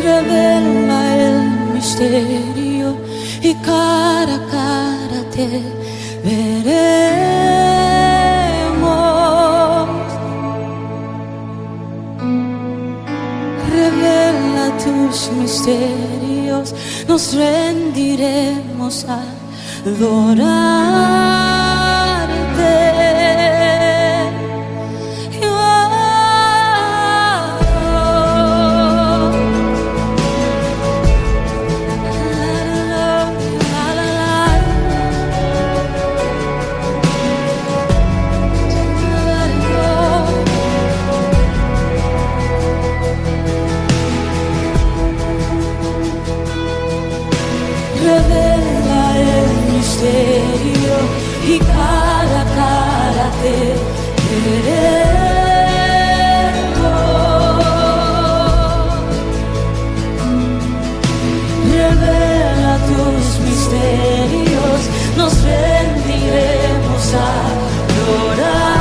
revela el misterio y cara a cara te veremos. Revela tus misterios, nos rendiremos a adorarte. Revela el misterio y cara a cara te veremos. Revela tus misterios, nos rendiremos a adorarte.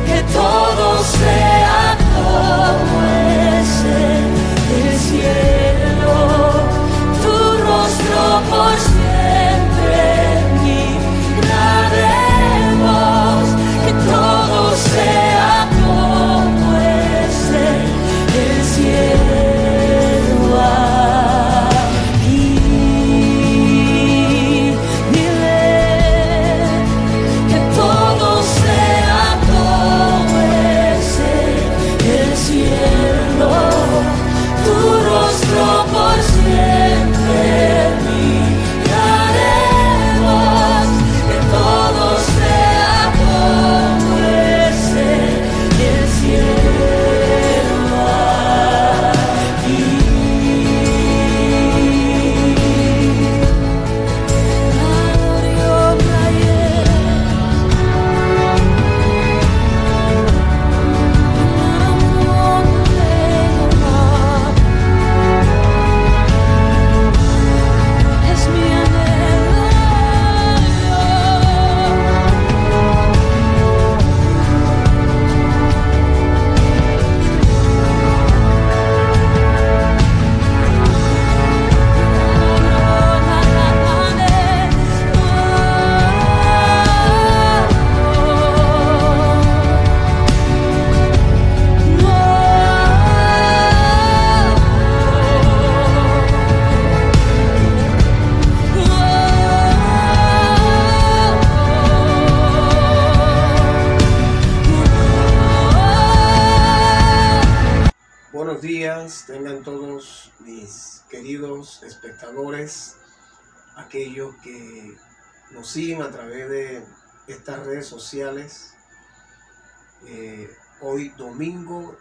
Que todo sea como es en el cielo, tu rostro por siempre miraremos. Que todo sea como es en el cielo aquí. Dile que todo sea como es en el cielo, tu rostro por siempre miraremos. Que todo sea como es en el cielo aquí. Es mi anhelo. Buenos días, tengan todos mis queridos espectadores, aquellos que nos siguen a través de estas redes sociales. Hoy domingo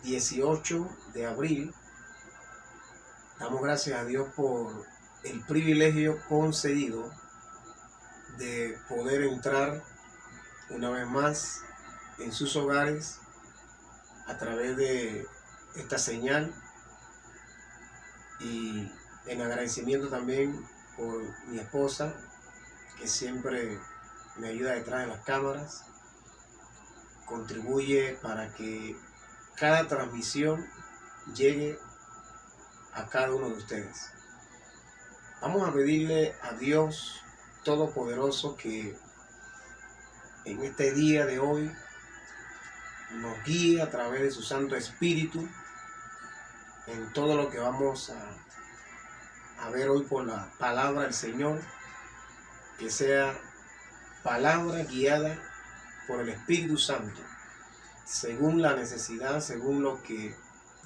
18 de abril, damos gracias a Dios por el privilegio concedido de poder entrar una vez más en sus hogares a través de esta señal, y en agradecimiento también por mi esposa, que siempre me ayuda detrás de las cámaras, contribuye para que cada transmisión llegue a cada uno de ustedes. Vamos a pedirle a Dios Todopoderoso que en este día de hoy nos guíe a través de su Santo Espíritu en todo lo que vamos a ver hoy por la palabra del Señor, que sea palabra guiada por el Espíritu Santo, según la necesidad, según lo que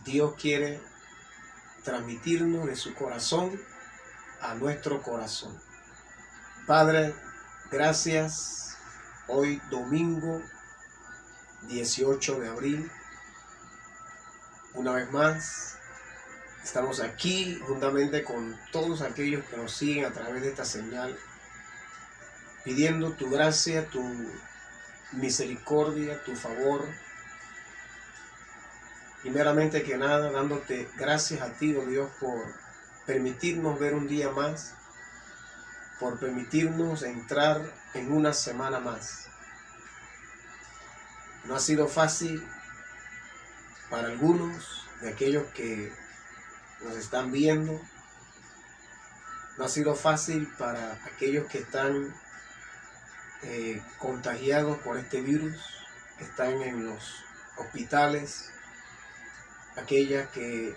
Dios quiere transmitirnos de su corazón a nuestro corazón. Padre, gracias. Hoy domingo 18 de abril, una vez más estamos aquí juntamente con todos aquellos que nos siguen a través de esta señal, pidiendo tu gracia, tu misericordia, tu favor. Primeramente que nada, dándote gracias a ti, oh Dios, por permitirnos ver un día más, por permitirnos entrar en una semana más. No ha sido fácil Para algunos de aquellos que nos están viendo, no ha sido fácil para aquellos que están contagiados por este virus, que están en los hospitales, aquellas que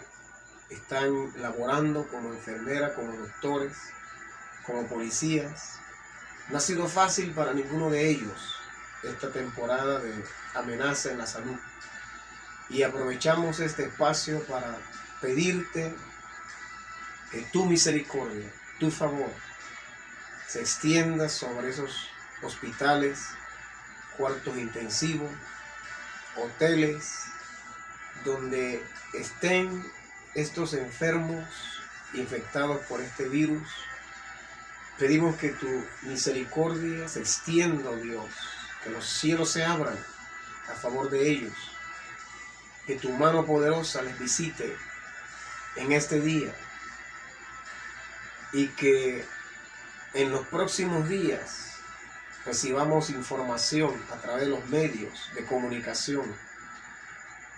están laborando como enfermeras, como doctores, como policías. No ha sido fácil para ninguno de ellos esta temporada de amenaza en la salud. Y aprovechamos este espacio para pedirte que tu misericordia, tu favor, se extienda sobre esos hospitales, cuartos intensivos, hoteles, donde estén estos enfermos infectados por este virus. Pedimos que tu misericordia se extienda, oh Dios, que los cielos se abran a favor de ellos, que tu mano poderosa les visite en este día y que en los próximos días recibamos información a través de los medios de comunicación,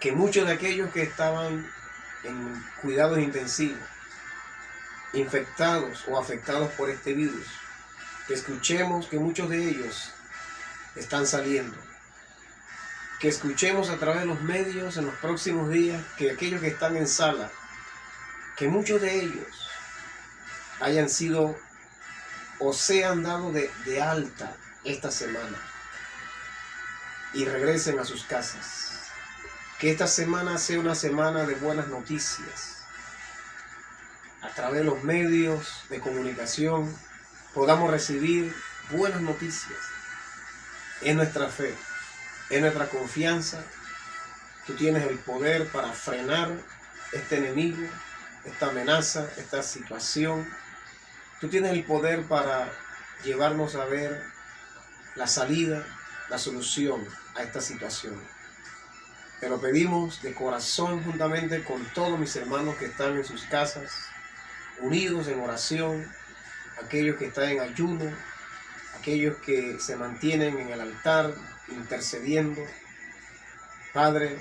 que muchos de aquellos que estaban en cuidados intensivos, infectados o afectados por este virus, que escuchemos que muchos de ellos están saliendo, que escuchemos a través de los medios en los próximos días que aquellos que están en sala, que muchos de ellos hayan sido o sean dado de alta esta semana y regresen a sus casas. Que esta semana sea una semana de buenas noticias. A través de los medios de comunicación podamos recibir buenas noticias. Es nuestra fe, es nuestra confianza. Tú tienes el poder para frenar este enemigo, esta amenaza, esta situación. Tú tienes el poder para llevarnos a ver la salida, la solución a esta situación. Te lo pedimos de corazón juntamente con todos mis hermanos que están en sus casas, unidos en oración, aquellos que están en ayuno, aquellos que se mantienen en el altar intercediendo. Padre,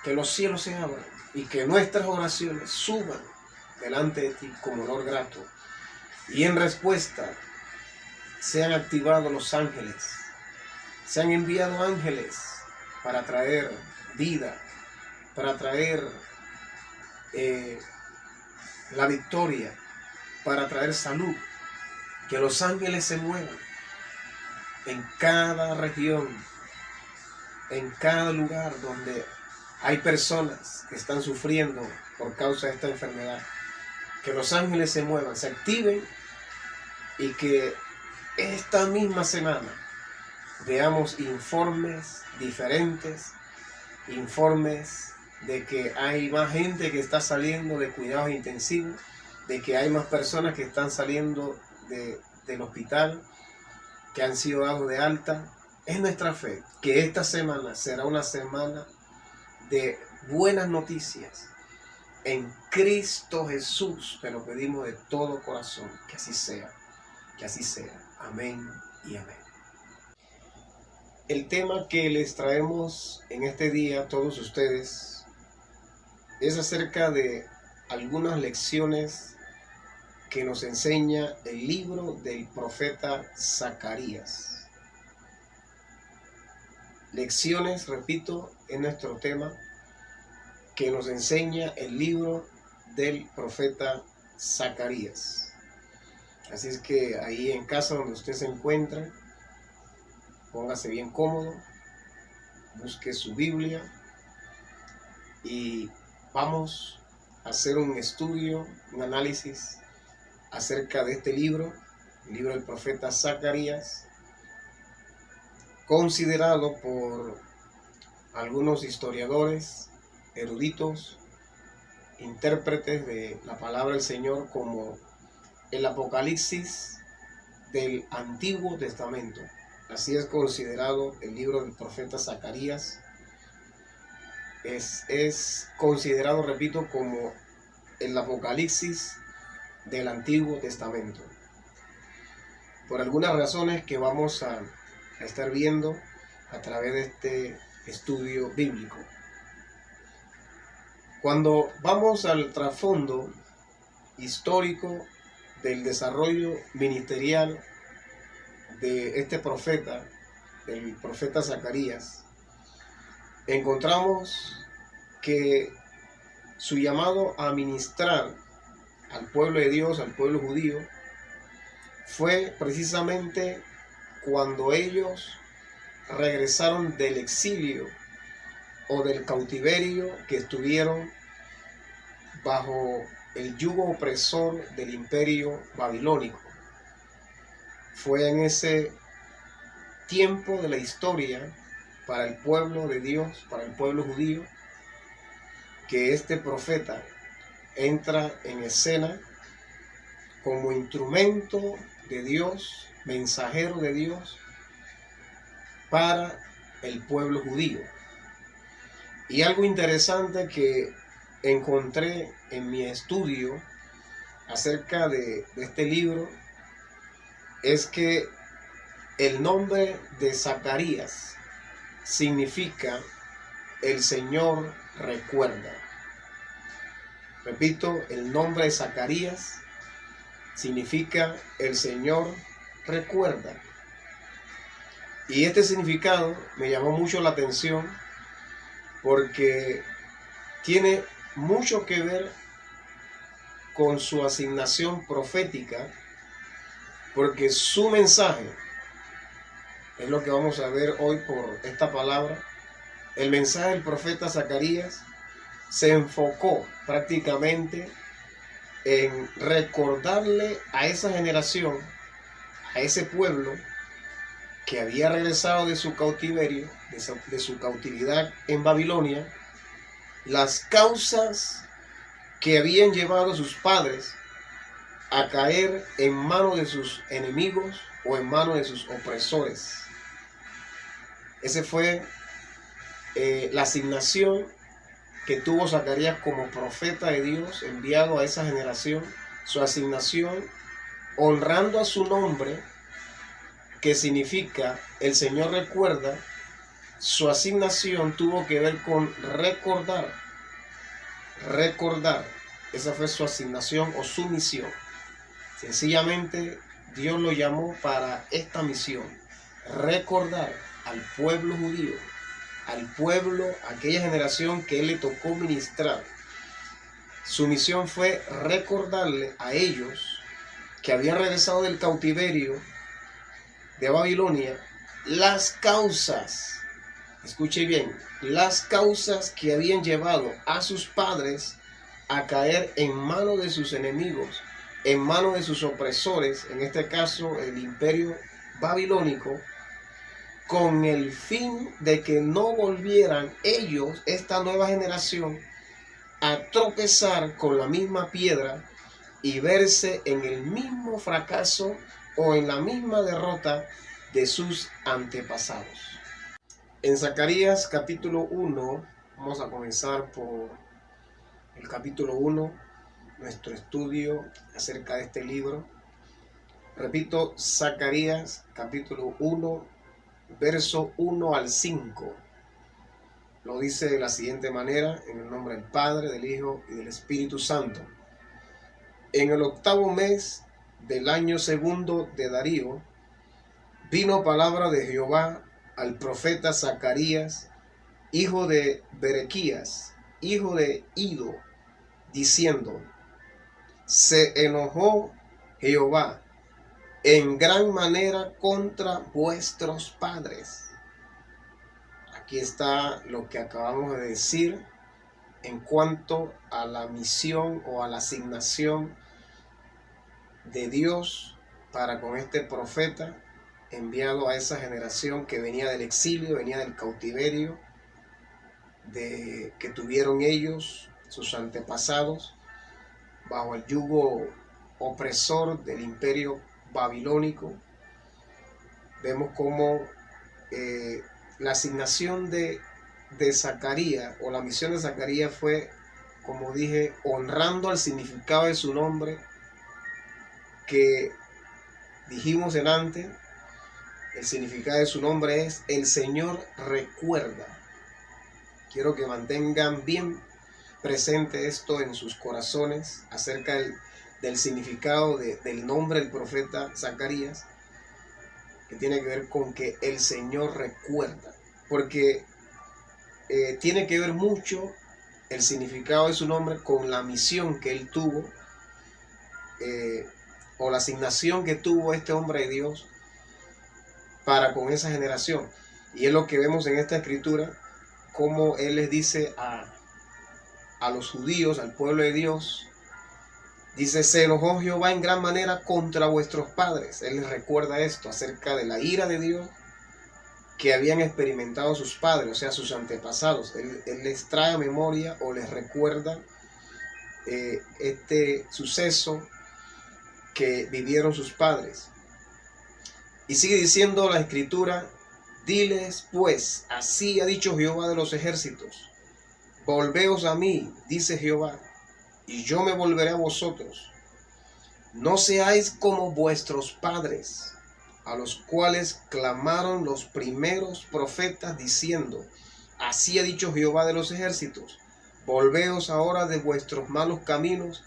que los cielos se abran y que nuestras oraciones suban delante de ti como olor grato. Y en respuesta sean activados los ángeles, se han enviado ángeles para traer vida, para traer la victoria, para traer salud. Que los ángeles se muevan en cada región, en cada lugar donde hay personas que están sufriendo por causa de esta enfermedad. Que los ángeles se muevan, se activen y que esta misma semana veamos informes diferentes, informes de que hay más gente que está saliendo de cuidados intensivos, de que hay más personas que están saliendo del hospital, que han sido dados de alta. Es nuestra fe que esta semana será una semana de buenas noticias. En Cristo Jesús te lo pedimos de todo corazón, que así sea, que así sea. Amén y amén. El tema que les traemos en este día a todos ustedes es acerca de algunas lecciones que nos enseña el libro del profeta Zacarías. Lecciones, repito, es nuestro tema, que nos enseña el libro del profeta Zacarías. Así es que ahí en casa donde usted se encuentra, póngase bien cómodo, busque su Biblia y vamos a hacer un estudio, un análisis acerca de este libro, el libro del profeta Zacarías, considerado por algunos historiadores, eruditos, intérpretes de la palabra del Señor como el Apocalipsis del Antiguo Testamento. Así es considerado el libro del profeta Zacarías. Es considerado, repito, como el Apocalipsis del Antiguo Testamento. Por algunas razones que vamos a estar viendo a través de este estudio bíblico. Cuando vamos al trasfondo histórico del desarrollo ministerial de este profeta, el profeta Zacarías, encontramos que su llamado a ministrar al pueblo de Dios, al pueblo judío, fue precisamente cuando ellos regresaron del exilio o del cautiverio que estuvieron bajo el yugo opresor del imperio babilónico. Fue en ese tiempo de la historia para el pueblo de Dios, para el pueblo judío, que este profeta entra en escena como instrumento de Dios, mensajero de Dios para el pueblo judío. Y algo interesante que encontré en mi estudio acerca de este libro es que el nombre de Zacarías significa el Señor recuerda. Repito, el nombre de Zacarías significa el Señor recuerda. Y este significado me llamó mucho la atención porque tiene mucho que ver con su asignación profética, porque su mensaje es lo que vamos a ver hoy por esta palabra. El mensaje del profeta Zacarías se enfocó prácticamente en recordarle a esa generación, a ese pueblo que había regresado de su cautiverio, de su cautividad en Babilonia, las causas que habían llevado a sus padres a caer en manos de sus enemigos o en manos de sus opresores. Esa fue la asignación que tuvo Zacarías como profeta de Dios enviado a esa generación. Su asignación, honrando a su nombre, que significa el Señor recuerda. Su asignación tuvo que ver con recordar. Esa fue su asignación o su misión. Sencillamente Dios lo llamó para esta misión: recordar al pueblo judío, al pueblo, aquella generación que él le tocó ministrar. Su misión fue recordarle a ellos que habían regresado del cautiverio de Babilonia las causas, escuche bien, las causas que habían llevado a sus padres a caer en manos de sus enemigos, en manos de sus opresores, en este caso el imperio babilónico, con el fin de que no volvieran ellos, esta nueva generación, a tropezar con la misma piedra y verse en el mismo fracaso o en la misma derrota de sus antepasados. En Zacarías capítulo 1, vamos a comenzar por el capítulo 1, nuestro estudio acerca de este libro. Repito, Zacarías capítulo 1, verso 1 al 5. Lo dice de la siguiente manera: en el nombre del Padre, del Hijo y del Espíritu Santo. En el 8º mes del año segundo de Darío, vino palabra de Jehová al profeta Zacarías, hijo de Berequías, hijo de Ido, diciendo: se enojó Jehová en gran manera contra vuestros padres. Aquí está lo que acabamos de decir en cuanto a la misión o a la asignación de Dios para con este profeta enviado a esa generación que venía del exilio, venía del cautiverio que tuvieron ellos, sus antepasados, bajo el yugo opresor del imperio babilónico. Vemos cómo la asignación de Zacarías o la misión de Zacarías fue, como dije, honrando al significado de su nombre, que dijimos en antes. El significado de su nombre es el Señor recuerda. Quiero que mantengan bien presente esto en sus corazones acerca del significado del nombre del profeta Zacarías, que tiene que ver con que el Señor recuerda, porque tiene que ver mucho el significado de su nombre con la misión que él tuvo, o la asignación que tuvo este hombre de Dios para con esa generación. Y es lo que vemos en esta escritura, como él les dice a los judíos, al pueblo de Dios, dice: se enojó Jehová en gran manera contra vuestros padres. Él les recuerda esto acerca de la ira de Dios que habían experimentado sus padres, o sea, sus antepasados. Él les trae a memoria o les recuerda este suceso que vivieron sus padres. Y sigue diciendo la escritura: diles pues, así ha dicho Jehová de los ejércitos, volveos a mí, dice Jehová, y yo me volveré a vosotros. No seáis como vuestros padres, a los cuales clamaron los primeros profetas diciendo: así ha dicho Jehová de los ejércitos, volveos ahora de vuestros malos caminos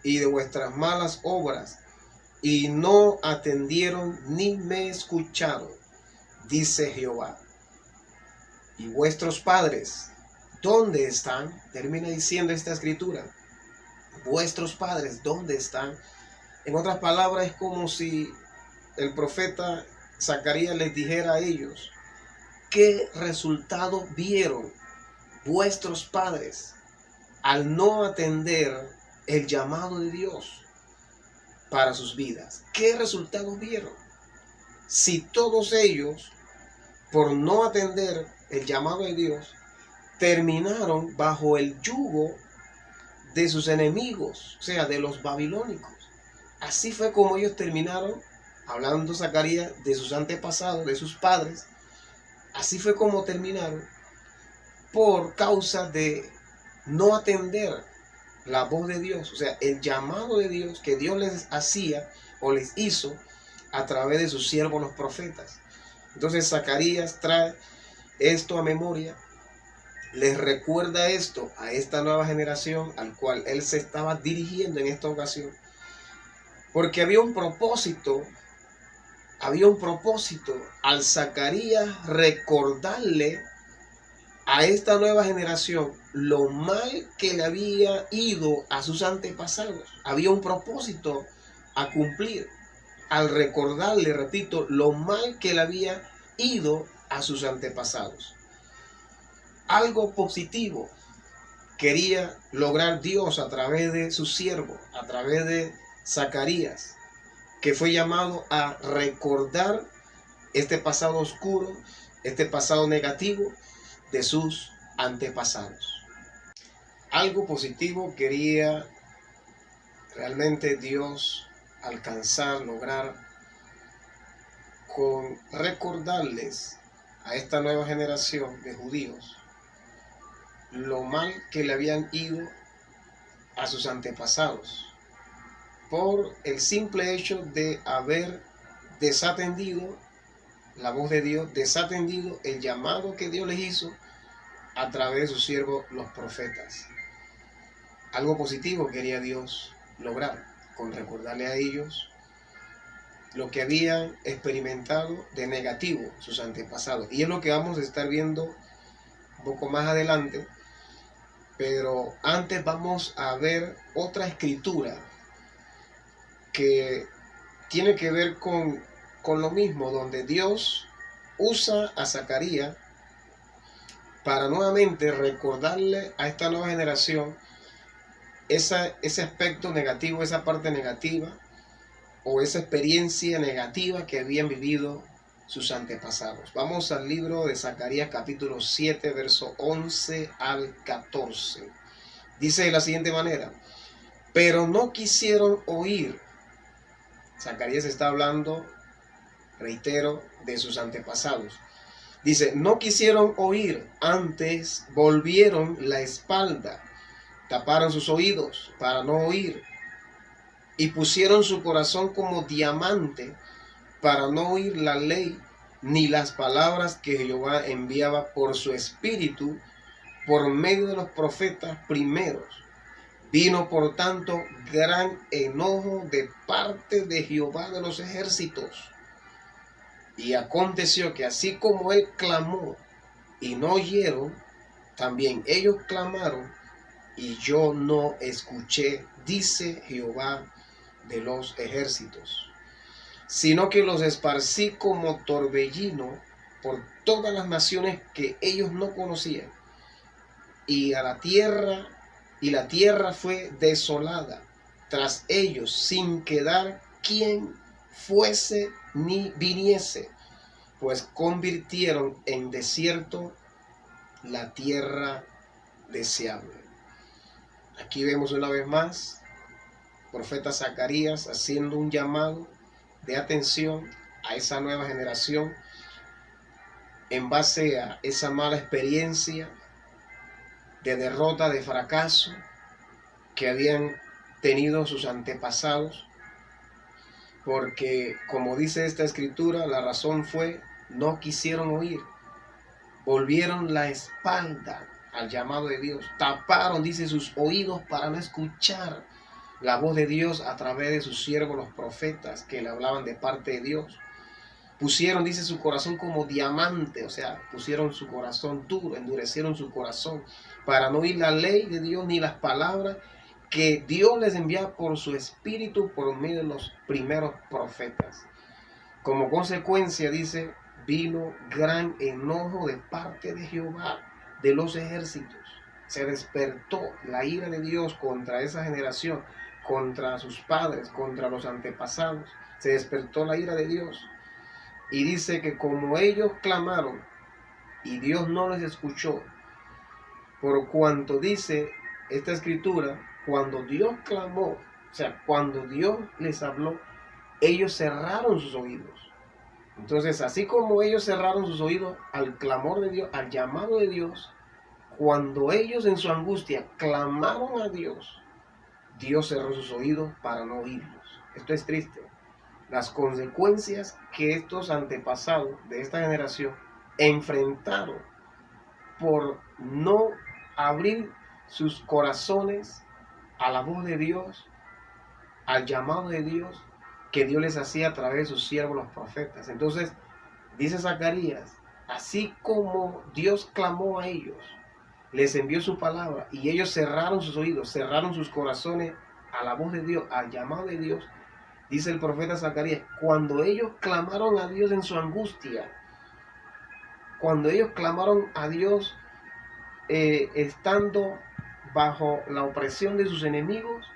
y de vuestras malas obras. Y no atendieron ni me escucharon, dice Jehová. Y vuestros padres, ¿dónde están? Termina diciendo esta escritura: vuestros padres, ¿dónde están? En otras palabras, es como si el profeta Zacarías les dijera a ellos: ¿qué resultado vieron vuestros padres al no atender el llamado de Dios para sus vidas? ¿Qué resultados vieron? Si todos ellos, por no atender el llamado de Dios, terminaron bajo el yugo de sus enemigos, o sea, de los babilónicos. Así fue como ellos terminaron, hablando Zacarías de sus antepasados, de sus padres. Así fue como terminaron, por causa de no atender la voz de Dios, o sea, el llamado de Dios que Dios les hacía o les hizo a través de sus siervos los profetas. Entonces Zacarías trae esto a memoria, les recuerda esto a esta nueva generación al cual él se estaba dirigiendo en esta ocasión, porque había un propósito al Zacarías recordarle a esta nueva generación lo mal que le había ido a sus antepasados. Había un propósito a cumplir al recordarle, repito, lo mal que le había ido a sus antepasados. Algo positivo quería lograr Dios a través de su siervo, a través de Zacarías, que fue llamado a recordar este pasado oscuro, este pasado negativo de sus antepasados. Algo positivo quería realmente Dios alcanzar, lograr, con recordarles a esta nueva generación de judíos lo mal que le habían ido a sus antepasados por el simple hecho de haber desatendido la voz de Dios, desatendido el llamado que Dios les hizo a través de sus siervos los profetas. Algo positivo quería Dios lograr con recordarle a ellos lo que habían experimentado de negativo sus antepasados. Y es lo que vamos a estar viendo un poco más adelante. Pero antes vamos a ver otra escritura que tiene que ver con lo mismo, donde Dios usa a Zacarías para nuevamente recordarle a esta nueva generación ese aspecto negativo, esa parte negativa o esa experiencia negativa que habían vivido sus antepasados. Vamos al libro de Zacarías capítulo 7, verso 11 al 14. Dice de la siguiente manera: pero no quisieron oír. Zacarías está hablando, reitero, de sus antepasados. Dice: no quisieron oír, antes volvieron la espalda, taparon sus oídos para no oír, y pusieron su corazón como diamante para no oír la ley ni las palabras que Jehová enviaba por su espíritu por medio de los profetas primeros. Vino por tanto gran enojo de parte de Jehová de los ejércitos. Y aconteció que así como él clamó y no oyeron, también ellos clamaron y yo no escuché, dice Jehová de los ejércitos, sino que los esparcí como torbellino por todas las naciones que ellos no conocían, y la tierra fue desolada tras ellos, sin quedar quien fuese ni viniese, pues convirtieron en desierto la tierra deseable. Aquí vemos una vez más profeta Zacarías haciendo un llamado de atención a esa nueva generación en base a esa mala experiencia de derrota, de fracaso que habían tenido sus antepasados, porque como dice esta escritura, la razón fue no quisieron oír, volvieron la espalda al llamado de Dios, taparon, dice, sus oídos para no escuchar la voz de Dios a través de sus siervos los profetas que le hablaban de parte de Dios. Pusieron, dice, su corazón como diamante, o sea, pusieron su corazón duro, endurecieron su corazón para no oír la ley de Dios ni las palabras que Dios les envía por su espíritu por medio de los primeros profetas. Como consecuencia, dice, vino gran enojo de parte de Jehová de los ejércitos. Se despertó la ira de Dios contra esa generación, contra sus padres, contra los antepasados. Se despertó la ira de Dios. Y dice que como ellos clamaron y Dios no les escuchó, por cuanto dice esta escritura, cuando Dios clamó, o sea, cuando Dios les habló, ellos cerraron sus oídos. Entonces, así como ellos cerraron sus oídos al clamor de Dios, al llamado de Dios, cuando ellos en su angustia clamaron a Dios, Dios cerró sus oídos para no oírlos. Esto es triste. Las consecuencias que estos antepasados de esta generación enfrentaron por no abrir sus corazones a la voz de Dios, al llamado de Dios que Dios les hacía a través de sus siervos los profetas. Entonces, dice Zacarías, así como Dios clamó a ellos, les envió su palabra y ellos cerraron sus oídos, cerraron sus corazones a la voz de Dios, al llamado de Dios, dice el profeta Zacarías, cuando ellos clamaron a Dios en su angustia, cuando ellos clamaron a Dios estando bajo la opresión de sus enemigos,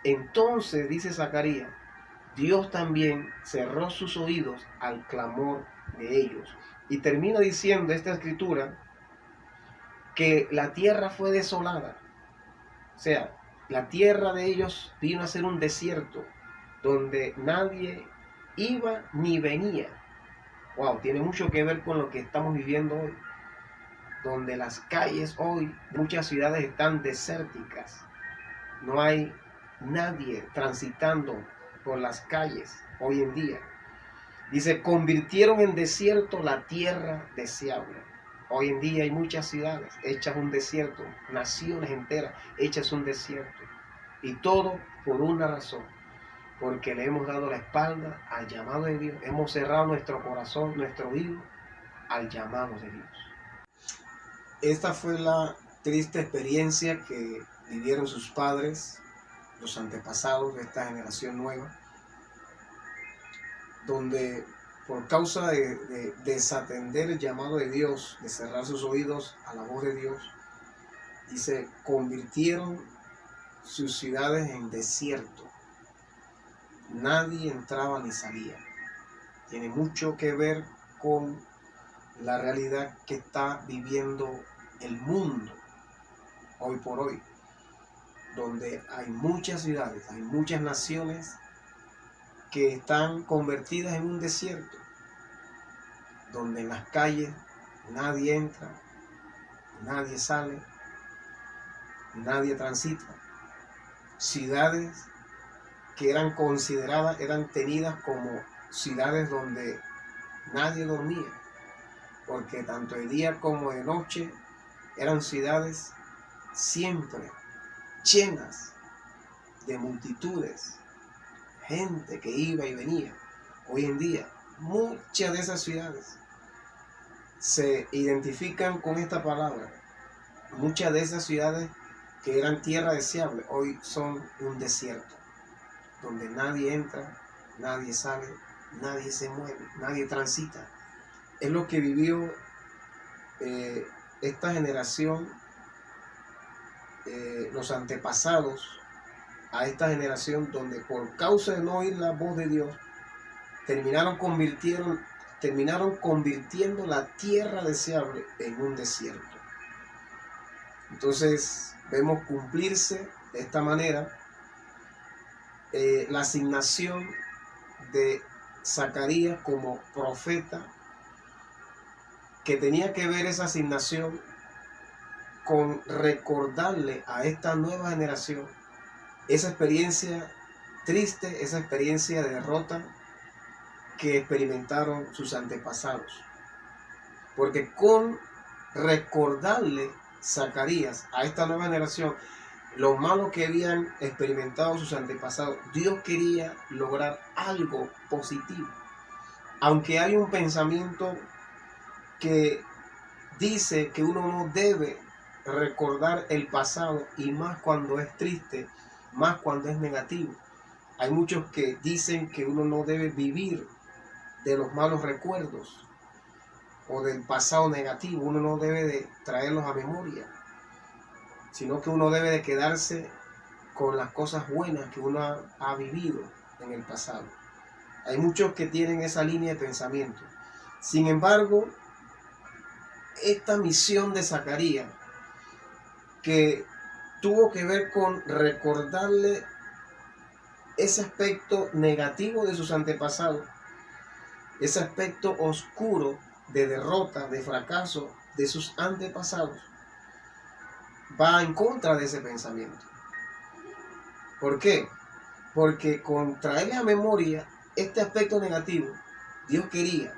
entonces, dice Zacarías, Dios también cerró sus oídos al clamor de ellos. Y termina diciendo esta escritura que la tierra fue desolada. O sea, la tierra de ellos vino a ser un desierto donde nadie iba ni venía. Wow, tiene mucho que ver con lo que estamos viviendo hoy, donde las calles hoy, muchas ciudades están desérticas. No hay nadie transitando por las calles hoy en día. Dice, convirtieron en desierto la tierra deseable. Hoy en día hay muchas ciudades hechas un desierto, naciones enteras hechas un desierto. Y todo por una razón, porque le hemos dado la espalda al llamado de Dios. Hemos cerrado nuestro corazón, nuestro oído al llamado de Dios. Esta fue la triste experiencia que vivieron sus padres, los antepasados de esta generación nueva, donde por causa de desatender el llamado de Dios, de cerrar sus oídos a la voz de Dios, dice, convirtieron sus ciudades en desierto. Nadie entraba ni salía. Tiene mucho que ver con la realidad que está viviendo el mundo hoy por hoy, donde hay muchas ciudades, hay muchas naciones que están convertidas en un desierto, donde en las calles nadie entra, nadie sale, nadie transita. Ciudades que eran consideradas, eran tenidas como ciudades donde nadie dormía, porque tanto de día como de noche eran ciudades siempre llenas de multitudes, gente que iba y venía. Hoy en día, muchas de esas ciudades se identifican con esta palabra. Muchas de esas ciudades que eran tierra deseable, hoy son un desierto, donde nadie entra, nadie sale, nadie se mueve, nadie transita. Es lo que vivió esta generación, los antepasados a esta generación, donde por causa de no oír la voz de Dios, terminaron convirtiendo la tierra deseable en un desierto. Entonces vemos cumplirse de esta manera la asignación de Zacarías como profeta, que tenía que ver esa asignación con recordarle a esta nueva generación esa experiencia triste, esa experiencia de derrota que experimentaron sus antepasados. Porque con recordarle Zacarías a esta nueva generación lo malo que habían experimentado sus antepasados, Dios quería lograr algo positivo. Aunque hay un pensamiento que dice que uno no debe recordar el pasado, y más cuando es triste, más cuando es negativo. Hay muchos que dicen que uno no debe vivir de los malos recuerdos o del pasado negativo, uno no debe de traerlos a memoria, sino que uno debe de quedarse con las cosas buenas que uno ha vivido en el pasado. Hay muchos que tienen esa línea de pensamiento. Sin embargo, esta misión de Zacarías, que tuvo que ver con recordarle ese aspecto negativo de sus antepasados, ese aspecto oscuro de derrota, de fracaso de sus antepasados, va en contra de ese pensamiento. ¿Por qué? Porque con traerle a memoria este aspecto negativo, Dios quería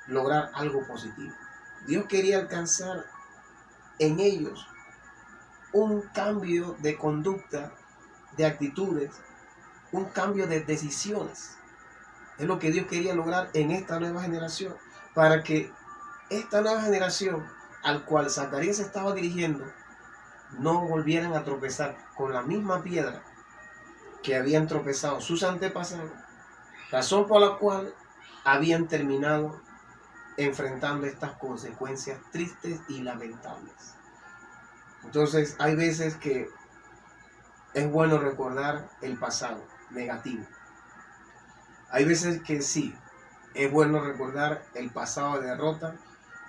lograr algo positivo. Dios quería alcanzar en ellos un cambio de conducta, de actitudes, un cambio de decisiones. Es lo que Dios quería lograr en esta nueva generación, para que esta nueva generación al cual Zacarías se estaba dirigiendo no volvieran a tropezar con la misma piedra que habían tropezado sus antepasados, razón por la cual habían terminado enfrentando estas consecuencias tristes y lamentables. Entonces hay veces que es bueno recordar el pasado negativo. Hay veces que sí, es bueno recordar el pasado de derrota,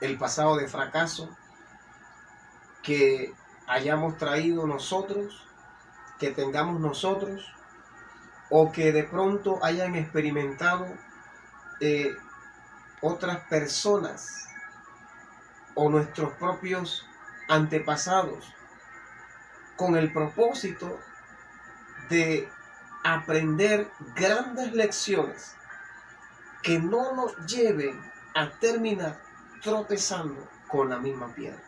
el pasado de fracaso que hayamos traído nosotros, que tengamos nosotros, o que de pronto hayan experimentado otras personas o nuestros propios antepasados, con el propósito de aprender grandes lecciones que no nos lleven a terminar tropezando con la misma piedra.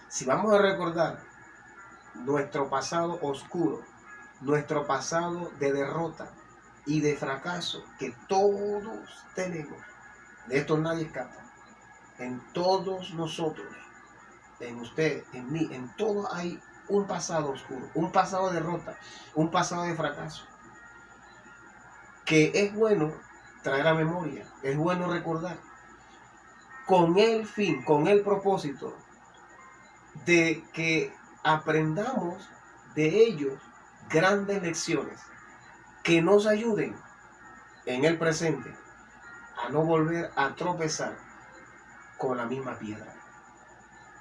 Si vamos a recordar nuestro pasado oscuro, nuestro pasado de derrota y de fracaso que todos tenemos, de esto nadie escapa, en todos nosotros, en usted, en mí, en todos hay un pasado oscuro, un pasado de derrota, un pasado de fracaso, que es bueno traer a memoria, es bueno recordar, con el fin, con el propósito de que aprendamos de ellos grandes lecciones que nos ayuden en el presente a no volver a tropezar con la misma piedra.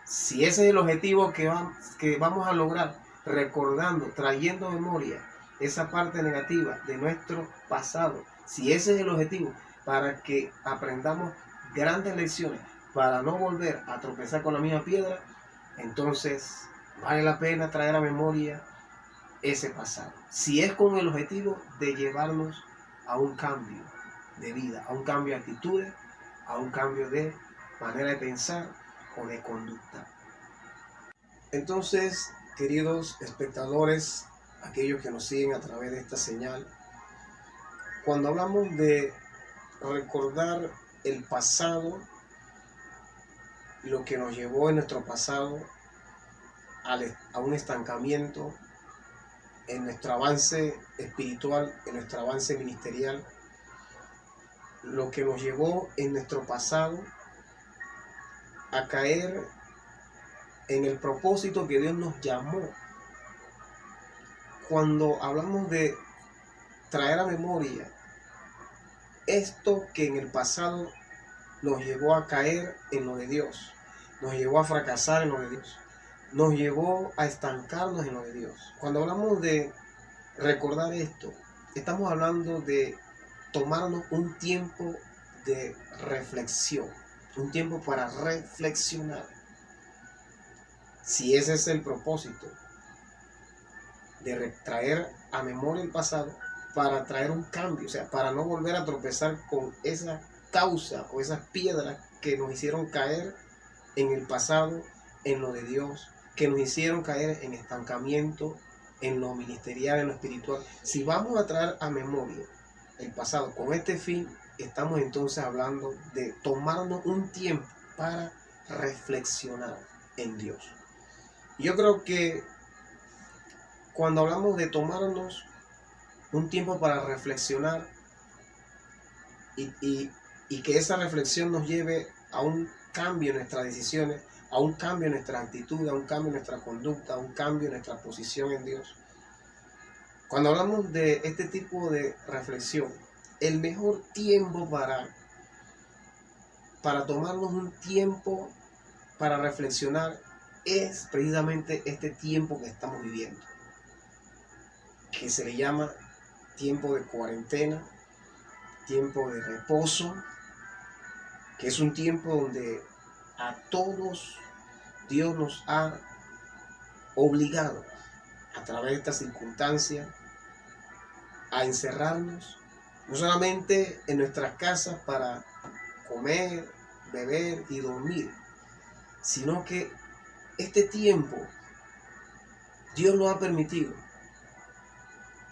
Si ese es el objetivo que vamos a lograr, recordando, trayendo a memoria esa parte negativa de nuestro pasado, si ese es el objetivo, para que aprendamos grandes lecciones, para no volver a tropezar con la misma piedra, entonces vale la pena traer a memoria ese pasado. Si es con el objetivo de llevarnos a un cambio de vida, a un cambio de actitudes, a un cambio de manera de pensar o de conducta. Entonces, queridos espectadores, aquellos que nos siguen a través de esta señal, cuando hablamos de recordar el pasado, lo que nos llevó en nuestro pasado a un estancamiento en nuestro avance espiritual, en nuestro avance ministerial, lo que nos llevó en nuestro pasado a caer en el propósito que Dios nos llamó. Cuando hablamos de traer a memoria esto que en el pasado nos llevó a caer en lo de Dios, nos llevó a fracasar en lo de Dios, nos llevó a estancarnos en lo de Dios. Cuando hablamos de recordar esto, estamos hablando de tomarnos un tiempo de reflexión, un tiempo para reflexionar. Si ese es el propósito, de traer a memoria el pasado para traer un cambio, o sea, para no volver a tropezar con esa causa o esas piedras que nos hicieron caer en el pasado, en lo de Dios, que nos hicieron caer en estancamiento, en lo ministerial, en lo espiritual. Si vamos a traer a memoria el pasado con este fin, estamos entonces hablando de tomarnos un tiempo para reflexionar en Dios. Yo creo que cuando hablamos de tomarnos un tiempo para reflexionar y que esa reflexión nos lleve a un cambio en nuestras decisiones, a un cambio en nuestra actitud, a un cambio en nuestra conducta, a un cambio en nuestra posición en Dios. Cuando hablamos de este tipo de reflexión, el mejor tiempo para tomarnos un tiempo para reflexionar es precisamente este tiempo que estamos viviendo, que se le llama tiempo de cuarentena, tiempo de reposo, que es un tiempo donde a todos Dios nos ha obligado a través de esta circunstancia a encerrarnos, no solamente en nuestras casas para comer, beber y dormir, sino que este tiempo Dios lo ha permitido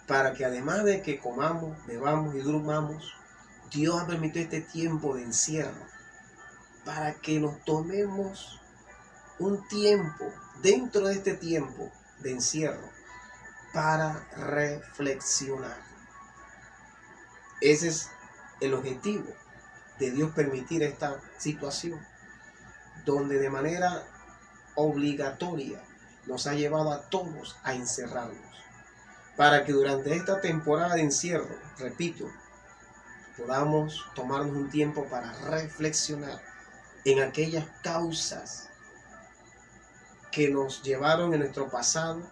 para que además de que comamos, bebamos y durmamos, Dios ha permitido este tiempo de encierro para que nos tomemos un tiempo dentro de este tiempo de encierro para reflexionar. Ese es el objetivo de Dios, permitir esta situación donde de manera obligatoria nos ha llevado a todos a encerrarnos, para que durante esta temporada de encierro, repito, podamos tomarnos un tiempo para reflexionar en aquellas causas que nos llevaron en nuestro pasado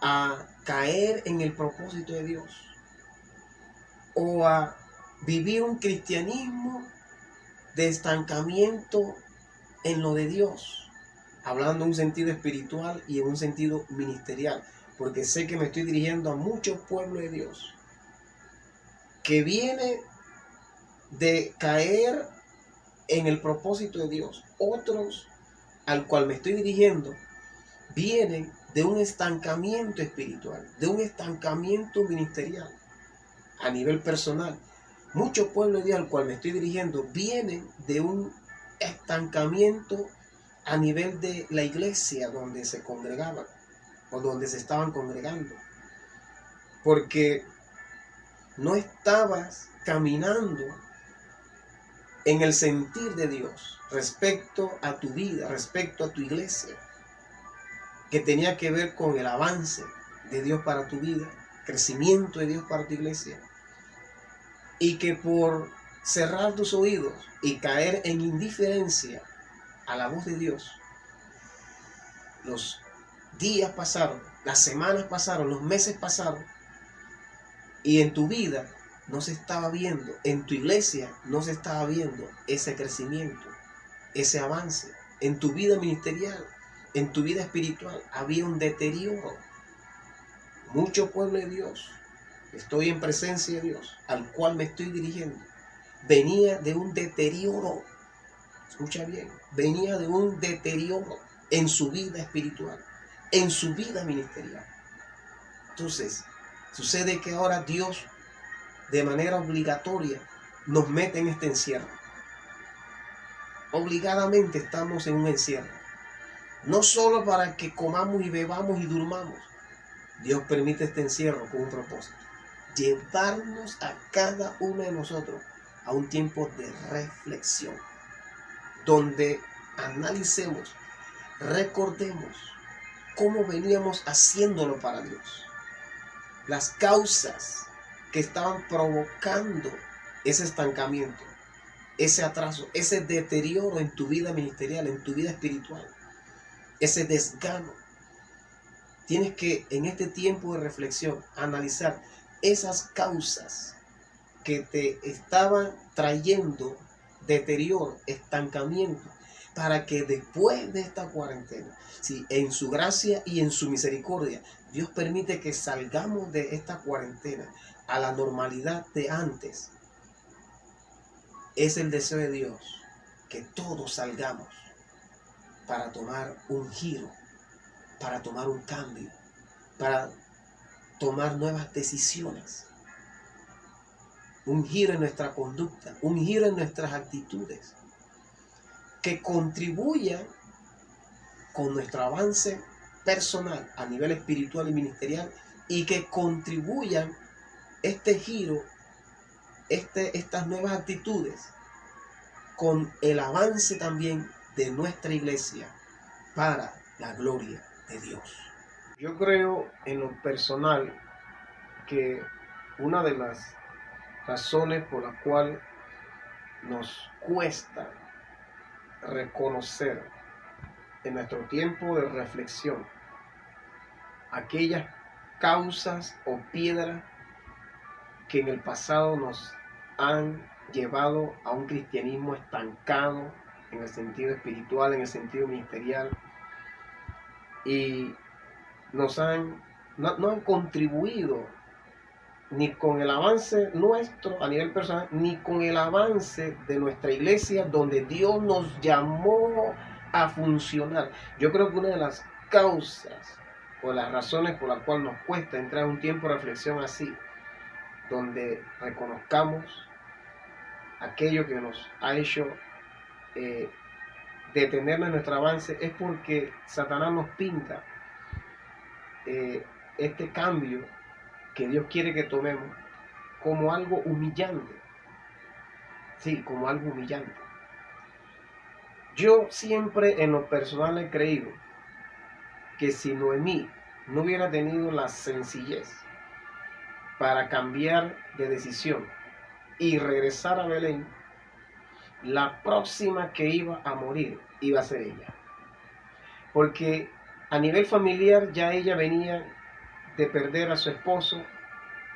a caer en el propósito de Dios o a vivir un cristianismo de estancamiento en lo de Dios, hablando en un sentido espiritual y en un sentido ministerial, porque sé que me estoy dirigiendo a muchos pueblos de Dios que viene de caer en el propósito de Dios. Otros al cual me estoy dirigiendo vienen de un estancamiento espiritual, de un estancamiento ministerial a nivel personal. Muchos pueblos de Dios al cual me estoy dirigiendo vienen de un estancamiento a nivel de la iglesia donde se congregaban o donde se estaban congregando, porque no estabas caminando en el sentir de Dios respecto a tu vida, respecto a tu iglesia, que tenía que ver con el avance de Dios para tu vida, crecimiento de Dios para tu iglesia, y que por cerrar tus oídos y caer en indiferencia a la voz de Dios, los días pasaron, las semanas pasaron, los meses pasaron, y en tu vida no se estaba viendo, en tu iglesia no se estaba viendo ese crecimiento, ese avance. En tu vida ministerial, en tu vida espiritual, había un deterioro. Mucho pueblo de Dios, estoy en presencia de Dios, al cual me estoy dirigiendo, venía de un deterioro. Escucha bien, venía de un deterioro en su vida espiritual, en su vida ministerial. Entonces, sucede que ahora Dios, de manera obligatoria, nos mete en este encierro. Obligadamente estamos en un encierro. No solo para que comamos y bebamos y durmamos. Dios permite este encierro con un propósito. Llevarnos a cada uno de nosotros a un tiempo de reflexión. Donde analicemos, recordemos cómo veníamos haciéndolo para Dios. Las causas que estaban provocando ese estancamiento, ese atraso, ese deterioro en tu vida ministerial, en tu vida espiritual, ese desgano. Tienes que en este tiempo de reflexión analizar esas causas que te estaban trayendo deterioro, estancamiento, para que después de esta cuarentena, si en su gracia y en su misericordia, Dios permite que salgamos de esta cuarentena a la normalidad de antes. Es el deseo de Dios que todos salgamos para tomar un giro, para tomar un cambio, para tomar nuevas decisiones. Un giro en nuestra conducta, un giro en nuestras actitudes, que contribuyan con nuestro avance personal a nivel espiritual y ministerial, y que contribuyan este giro, estas nuevas actitudes con el avance también de nuestra iglesia para la gloria de Dios. Yo creo en lo personal que una de las razones por las cuales nos cuesta reconocer en nuestro tiempo de reflexión aquellas causas o piedras que en el pasado nos han llevado a un cristianismo estancado en el sentido espiritual, en el sentido ministerial, y no han contribuido ni con el avance nuestro a nivel personal, ni con el avance de nuestra iglesia donde Dios nos llamó a funcionar. Yo creo que una de las causas o las razones por las cuales nos cuesta entrar en un tiempo de reflexión así, donde reconozcamos aquello que nos ha hecho detenernos en nuestro avance, es porque Satanás nos pinta este cambio que Dios quiere que tomemos como algo humillante. Sí, como algo humillante. Yo siempre en lo personal he creído que si Noemí no hubiera tenido la sencillez para cambiar de decisión y regresar a Belén, la próxima que iba a morir iba a ser ella. Porque a nivel familiar ya ella venía de perder a su esposo,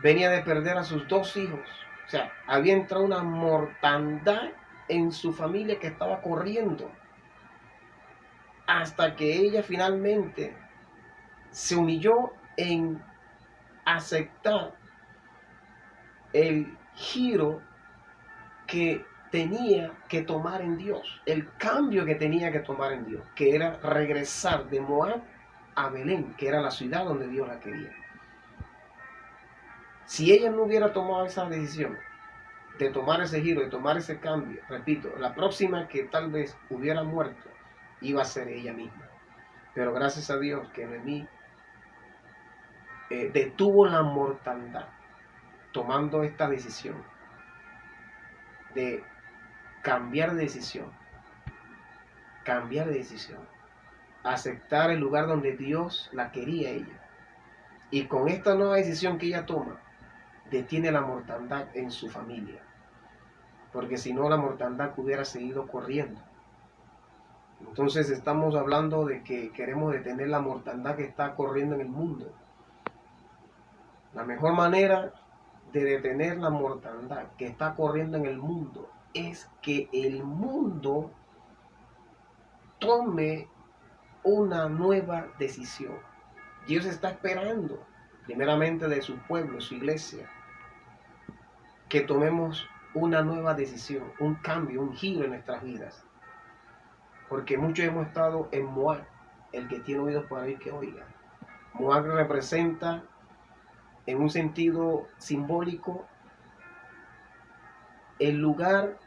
venía de perder a sus 2 hijos. O sea, había entrado una mortandad en su familia que estaba corriendo. Hasta que ella finalmente se humilló en aceptar el giro que tenía que tomar en Dios, el cambio que tenía que tomar en Dios, que era regresar de Moab a Belén, que era la ciudad donde Dios la quería. Si ella no hubiera tomado esa decisión de tomar ese giro, de tomar ese cambio, repito, la próxima que tal vez hubiera muerto iba a ser ella misma. Pero gracias a Dios que Noemí detuvo la mortandad tomando esta decisión de cambiar de decisión, aceptar el lugar donde Dios la quería ella. Y con esta nueva decisión que ella toma, detiene la mortandad en su familia. Porque si no, la mortandad hubiera seguido corriendo. Entonces estamos hablando de que queremos detener la mortandad que está corriendo en el mundo. La mejor manera de detener la mortandad que está corriendo en el mundo es que el mundo tome una nueva decisión. Dios está esperando, primeramente de su pueblo, su iglesia, que tomemos una nueva decisión, un cambio, un giro en nuestras vidas. Porque muchos hemos estado en Moab, el que tiene oídos para oír que oiga. Moab representa, en un sentido simbólico, el lugar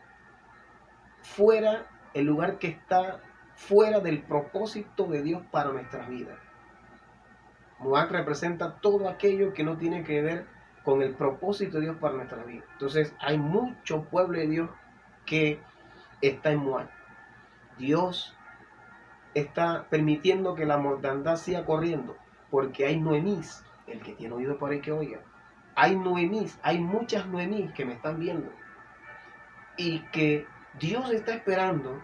que está fuera del propósito de Dios para nuestras vidas. Moab representa todo aquello que no tiene que ver con el propósito de Dios para nuestras vidas. Entonces hay mucho pueblo de Dios que está en Moab. Dios está permitiendo que la mortandad siga corriendo, porque hay Noemís, el que tiene oído para el que oiga. Hay Noemís, hay muchas Noemís que me están viendo, y que Dios está esperando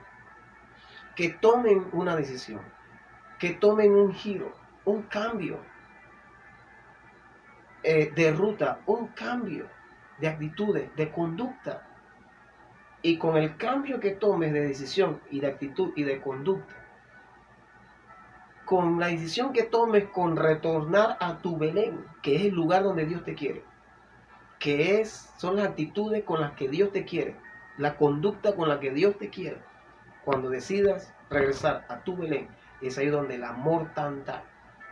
que tomen una decisión, que tomen un giro, un cambio de ruta, un cambio de actitudes, de conducta. Y con el cambio que tomes de decisión y de actitud y de conducta, con la decisión que tomes con retornar a tu Belén, que es el lugar donde Dios te quiere, son las actitudes con las que Dios te quiere, la conducta con la que Dios te quiere. Cuando decidas regresar a tu Belén, es ahí donde la mortandad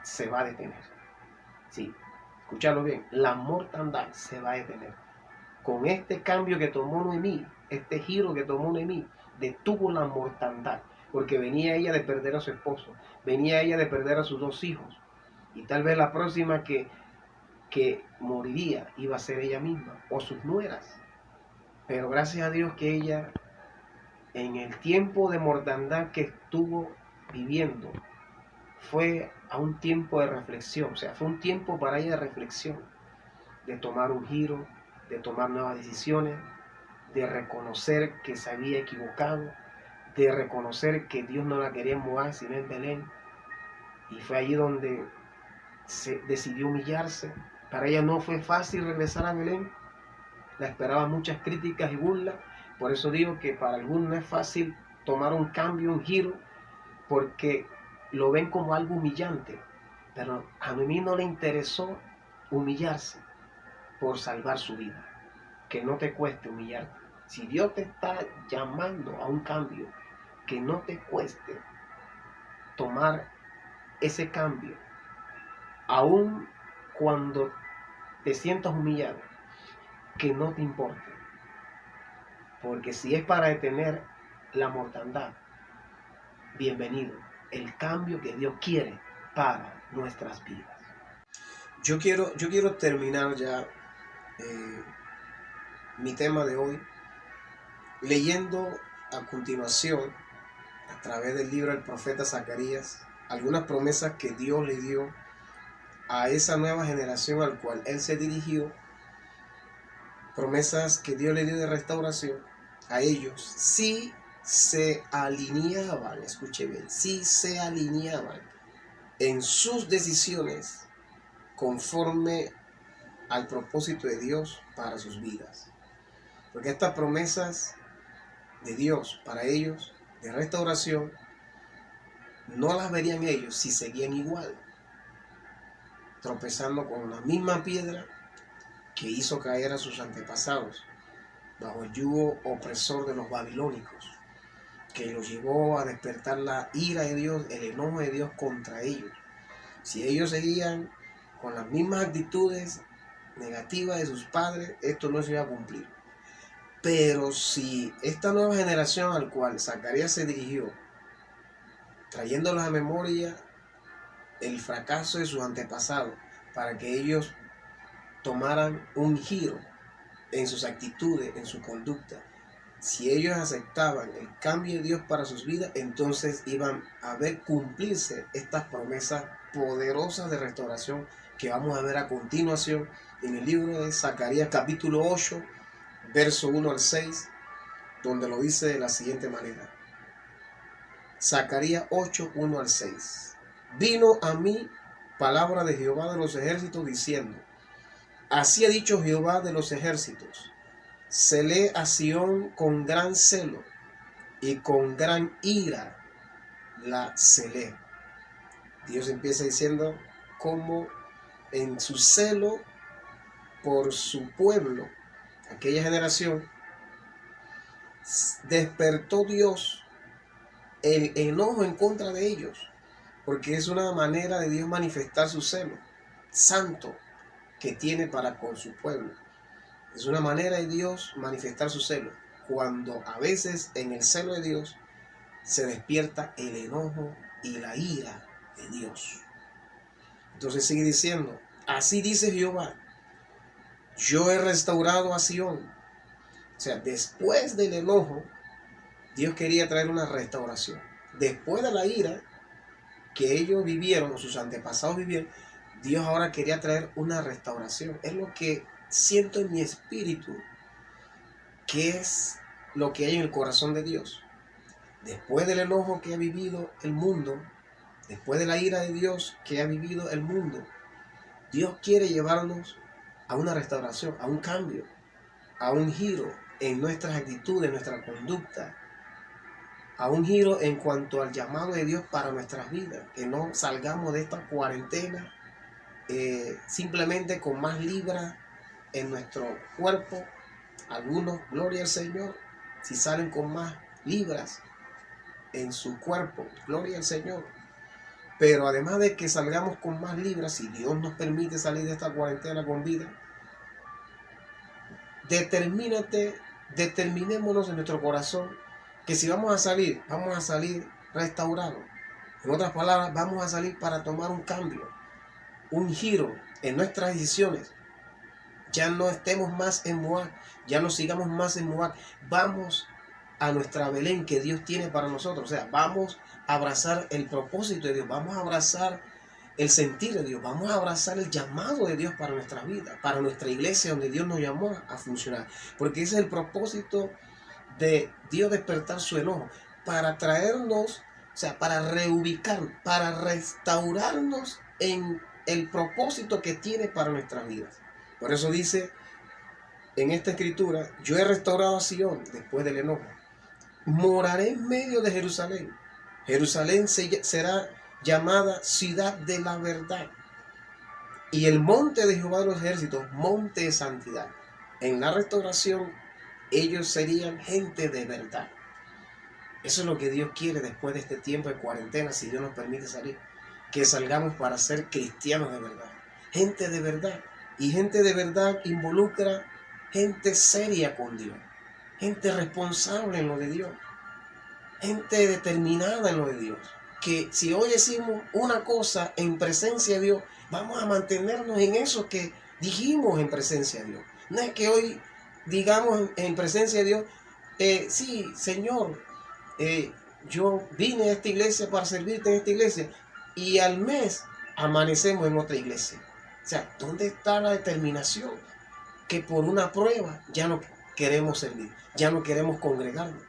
se va a detener. Sí, escuchadlo bien, la mortandad se va a detener. Con este cambio que tomó Noemí, este giro que tomó Noemí, detuvo la mortandad, porque venía ella de perder a su esposo, venía ella de perder a sus 2 hijos, y tal vez la próxima que moriría iba a ser ella misma, o sus nueras. Pero gracias a Dios que ella, en el tiempo de mortandad que estuvo viviendo, fue a un tiempo de reflexión, o sea, fue un tiempo para ella de reflexión, de tomar un giro, de tomar nuevas decisiones, de reconocer que se había equivocado, de reconocer que Dios no la quería en Moab, sino en Belén. Y fue allí donde se decidió humillarse. Para ella no fue fácil regresar a Belén, la esperaban muchas críticas y burlas. Por eso digo que para algunos no es fácil tomar un cambio, un giro, porque lo ven como algo humillante. Pero a mí no le interesó humillarse por salvar su vida. Que no te cueste humillarte. Si Dios te está llamando a un cambio, que no te cueste tomar ese cambio, aun cuando te sientas humillado, que no te importe. Porque si es para detener la mortandad, bienvenido. El cambio que Dios quiere para nuestras vidas. Yo quiero terminar ya mi tema de hoy leyendo a continuación, a través del libro del profeta Zacarías, algunas promesas que Dios le dio a esa nueva generación al cual él se dirigió, promesas que Dios le dio de restauración a ellos, si se alineaban, escuche bien, si se alineaban en sus decisiones conforme al propósito de Dios para sus vidas. Porque estas promesas de Dios para ellos de restauración no las verían ellos si seguían igual, tropezando con la misma piedra que hizo caer a sus antepasados bajo el yugo opresor de los babilónicos, que los llevó a despertar la ira de Dios, el enojo de Dios contra ellos. Si ellos seguían con las mismas actitudes negativas de sus padres, esto no se iba a cumplir. Pero si esta nueva generación al cual Zacarías se dirigió, trayéndolos a memoria el fracaso de sus antepasados, para que ellos tomaran un giro en sus actitudes, en su conducta, si ellos aceptaban el cambio de Dios para sus vidas, entonces iban a ver cumplirse estas promesas poderosas de restauración que vamos a ver a continuación en el libro de Zacarías capítulo 8, verso 1 al 6, donde lo dice de la siguiente manera. Zacarías 8, 1 al 6. Vino a mí palabra de Jehová de los ejércitos diciendo: así ha dicho Jehová de los ejércitos, celé a Sión con gran celo y con gran ira la celé. Dios empieza diciendo cómo en su celo por su pueblo, aquella generación, despertó Dios el enojo en contra de ellos, porque es una manera de Dios manifestar su celo santo que tiene para con su pueblo. Es una manera de Dios manifestar su celo, cuando a veces en el celo de Dios se despierta el enojo y la ira de Dios. Entonces sigue diciendo, así dice Jehová, yo he restaurado a Sión. O sea, después del enojo, Dios quería traer una restauración. Después de la ira que ellos vivieron, o sus antepasados vivieron, Dios ahora quería traer una restauración. Es lo que siento en mi espíritu, que es lo que hay en el corazón de Dios. Después del enojo que ha vivido el mundo, después de la ira de Dios que ha vivido el mundo, Dios quiere llevarnos a una restauración, a un cambio, a un giro en nuestras actitudes, en nuestra conducta, a un giro en cuanto al llamado de Dios para nuestras vidas, que no salgamos de esta cuarentena simplemente con más libras en nuestro cuerpo. Algunos, gloria al Señor, si salen con más libras en su cuerpo, gloria al Señor. Pero además de que salgamos con más libras, si Dios nos permite salir de esta cuarentena con vida, determinémonos en nuestro corazón que si vamos a salir restaurados. En otras palabras, vamos a salir para tomar un cambio, un giro en nuestras decisiones. Ya no estemos más en Moab, ya no sigamos más en Moab. Vamos a nuestra Belén que Dios tiene para nosotros. O sea, vamos a abrazar el propósito de Dios, vamos a abrazar el sentir de Dios, vamos a abrazar el llamado de Dios para nuestra vida, para nuestra iglesia donde Dios nos llamó a funcionar. Porque ese es el propósito de Dios, despertar su enojo, para traernos, o sea, para reubicarnos, para restaurarnos en el propósito que tiene para nuestras vidas. Por eso dice en esta escritura, yo he restaurado a Sión después del enojo. Moraré en medio de Jerusalén. Jerusalén será llamada ciudad de la verdad. Y el monte de Jehová de los ejércitos, monte de santidad. En la restauración, ellos serían gente de verdad. Eso es lo que Dios quiere después de este tiempo de cuarentena, si Dios nos permite salir. Que salgamos para ser cristianos de verdad. Gente de verdad. Y gente de verdad involucra gente seria con Dios. Gente responsable en lo de Dios. Gente determinada en lo de Dios. Que si hoy decimos una cosa en presencia de Dios, vamos a mantenernos en eso que dijimos en presencia de Dios. No es que hoy digamos en presencia de Dios, sí, Señor, yo vine a esta iglesia para servirte en esta iglesia, y al mes amanecemos en otra iglesia. O sea, ¿dónde está la determinación? Que por una prueba ya no queremos servir, ya no queremos congregarnos.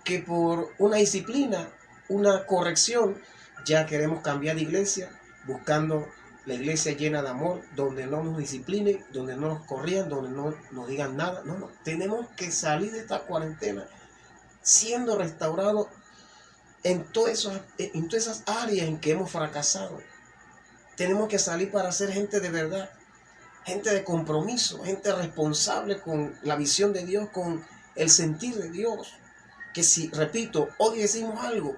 Que por una disciplina, una corrección, ya queremos cambiar de iglesia, buscando la iglesia llena de amor, donde no nos disciplinen, donde no nos corrían, donde no nos digan nada. No, tenemos que salir de esta cuarentena siendo restaurados en todas esas áreas en que hemos fracasado. Tenemos que salir para ser gente de verdad, gente de compromiso, gente responsable con la visión de Dios, con el sentir de Dios. Que si, repito, hoy decimos algo,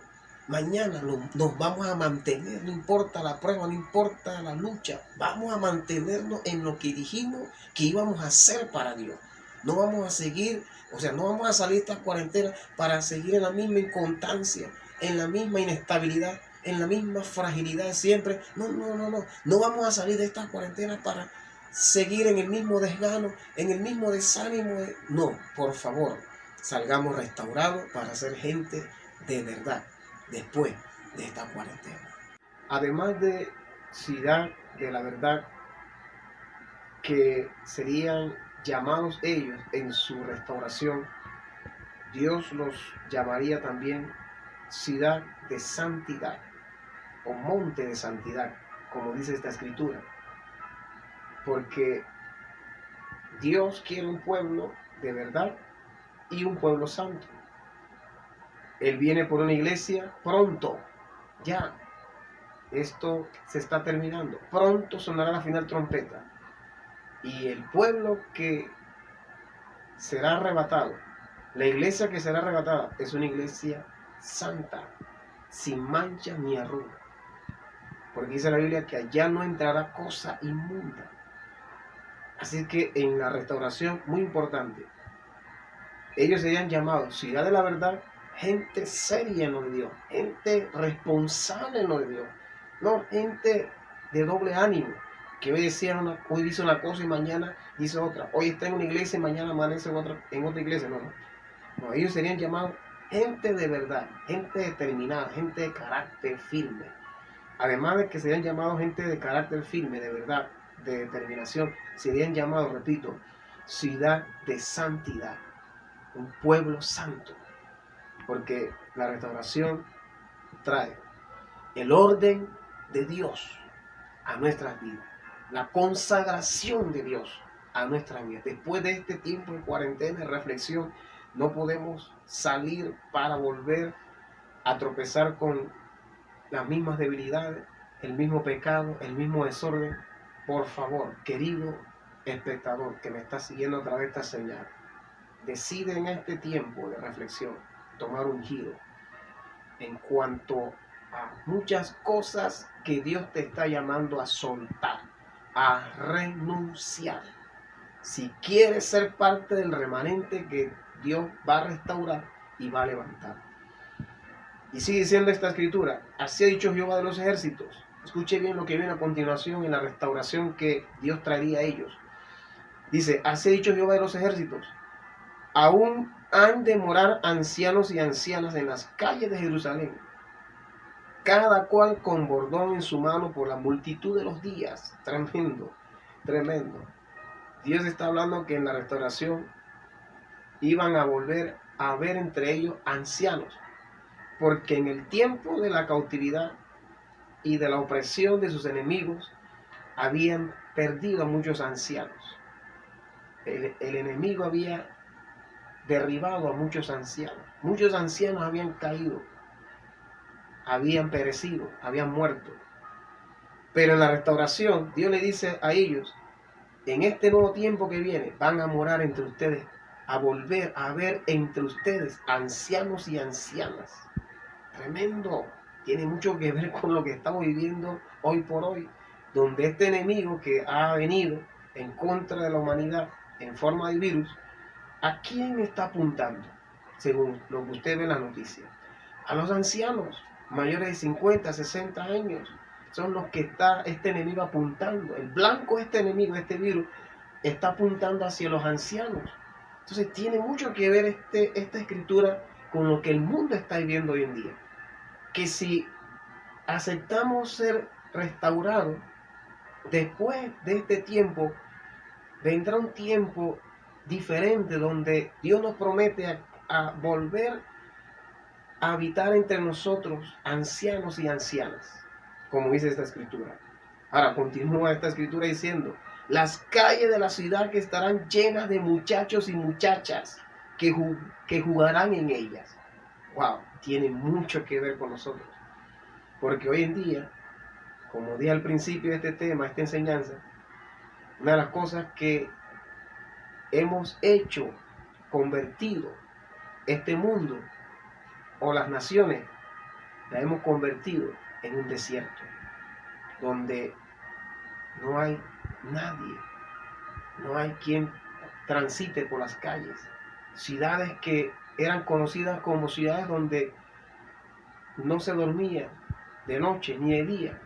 mañana nos vamos a mantener, no importa la prueba, no importa la lucha, vamos a mantenernos en lo que dijimos que íbamos a hacer para Dios. No vamos a seguir, o sea, no vamos a salir de esta cuarentena para seguir en la misma inconstancia, en la misma inestabilidad, en la misma fragilidad siempre. No vamos a salir de esta cuarentena para seguir en el mismo desgano, en el mismo desánimo. No, por favor, salgamos restaurados para ser gente de verdad después de esta cuarentena. Además de ciudad de la verdad, que serían llamados ellos en su restauración, Dios los llamaría también ciudad de santidad o monte de santidad, como dice esta escritura. Porque Dios quiere un pueblo de verdad y un pueblo santo. Él viene por una iglesia pronto, ya. Esto se está terminando. Pronto sonará la final trompeta. Y el pueblo que será arrebatado, la iglesia que será arrebatada, es una iglesia santa, sin mancha ni arruga. porque dice la Biblia que allá no entrará cosa inmunda. Así que en la restauración, muy importante, ellos serían llamados ciudad de la verdad, gente seria en lo de Dios, gente responsable en lo de Dios, no gente de doble ánimo, que hoy dice una cosa y mañana dice otra, hoy está en una iglesia y mañana amanece en otra iglesia. No, ellos serían llamados gente de verdad, gente determinada, gente de carácter firme. Además de que serían llamados gente de carácter firme, de verdad, de determinación, serían llamados, repito, ciudad de santidad, un pueblo santo, porque la restauración trae el orden de Dios a nuestras vidas, la consagración de Dios a nuestras vidas. Después de este tiempo de cuarentena, de reflexión, no podemos salir para volver a tropezar con las mismas debilidades, el mismo pecado, el mismo desorden. Por favor, querido espectador que me está siguiendo a través de esta señal, decide en este tiempo de reflexión tomar un giro en cuanto a muchas cosas que Dios te está llamando a soltar, a renunciar. Si quieres ser parte del remanente que Dios va a restaurar y va a levantar. Y sigue diciendo esta escritura: así ha dicho Jehová de los ejércitos. Escuche bien lo que viene a continuación en la restauración que Dios traería a ellos. Dice: así ha dicho Jehová de los ejércitos, aún han de morar ancianos y ancianas en las calles de Jerusalén, cada cual con bordón en su mano por la multitud de los días. Tremendo, tremendo. Dios está hablando que en la restauración iban a volver a ver entre ellos ancianos, porque en el tiempo de la cautividad y de la opresión de sus enemigos habían perdido a muchos ancianos. El enemigo había derribado a muchos ancianos. Muchos ancianos habían caído, habían perecido, habían muerto. Pero en la restauración, Dios le dice a ellos: en este nuevo tiempo que viene, van a morar entre ustedes, a volver a ver entre ustedes ancianos y ancianas. Tremendo. Tiene mucho que ver con lo que estamos viviendo hoy por hoy, donde este enemigo que ha venido en contra de la humanidad en forma de virus, ¿a quién está apuntando? Según lo que usted ve en la noticia, a los ancianos mayores de 50, 60 años. Son los que está este enemigo apuntando. El blanco de este enemigo, este virus, está apuntando hacia los ancianos. Entonces tiene mucho que ver esta escritura con lo que el mundo está viviendo hoy en día. Que si aceptamos ser restaurados, después de este tiempo, vendrá un tiempo diferente donde Dios nos promete a volver a habitar entre nosotros ancianos y ancianas, como dice esta escritura. Ahora continúa esta escritura diciendo: las calles de la ciudad que estarán llenas de muchachos y muchachas que jugarán en ellas. Wow, tiene mucho que ver con nosotros, porque hoy en día, como dije al principio de este tema, esta enseñanza, una de las cosas que hemos hecho, convertido este mundo o las naciones, la hemos convertido en un desierto donde no hay nadie, no hay quien transite por las calles. Ciudades que eran conocidas como ciudades donde no se dormía de noche ni de día,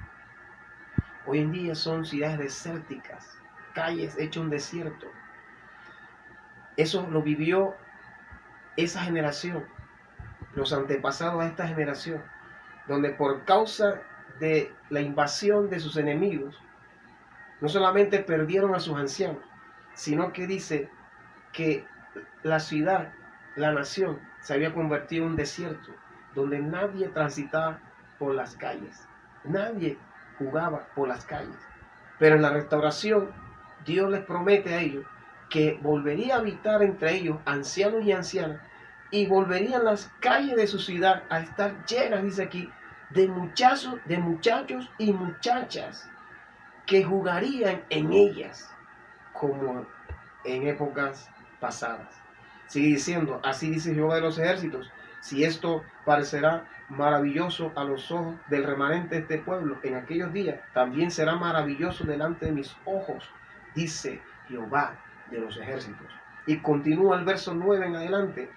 hoy en día son ciudades desérticas, calles hechas un desierto. Eso lo vivió esa generación, los antepasados a esta generación, donde por causa de la invasión de sus enemigos, no solamente perdieron a sus ancianos, sino que dice que la ciudad, la nación, se había convertido en un desierto, donde nadie transitaba por las calles, nadie jugaba por las calles. Pero en la restauración, Dios les promete a ellos que volvería a habitar entre ellos ancianos y ancianas, y volverían las calles de su ciudad a estar llenas, dice aquí, de muchachos y muchachas que jugarían en ellas como en épocas pasadas. Sigue diciendo: así dice Jehová de los ejércitos, Si esto parecerá maravilloso a los ojos del remanente de este pueblo en aquellos días, también será maravilloso delante de mis ojos, dice Jehová de los ejércitos. Y continúa el verso 9 en adelante.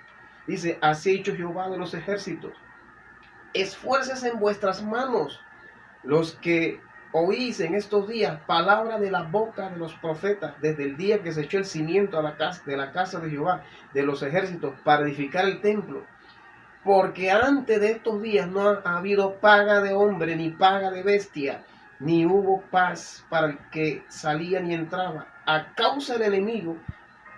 Dice, así ha dicho Jehová de los ejércitos, esfuércese en vuestras manos los que oís en estos días palabra de la boca de los profetas, desde el día que se echó el cimiento a la casa de Jehová de los ejércitos para edificar el templo. Porque antes de estos días no ha habido paga de hombre ni paga de bestia, ni hubo paz para el que salía ni entraba, a causa del enemigo,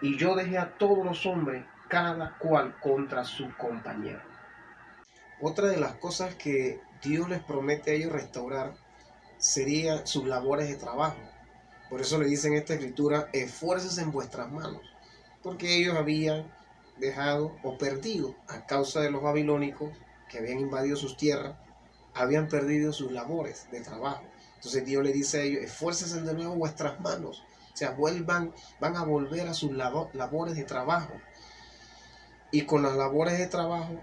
y yo dejé a todos los hombres, cada cual contra su compañero. Otra de las cosas que Dios les promete a ellos restaurar serían sus labores de trabajo. Por eso le dice en esta escritura, esfuércense en vuestras manos, porque ellos habían dejado o perdido a causa de los babilónicos que habían invadido sus tierras, habían perdido sus labores de trabajo. Entonces Dios le dice a ellos, esfuércense de nuevo vuestras manos, o sea, van a volver a sus labores de trabajo. Y con las labores de trabajo,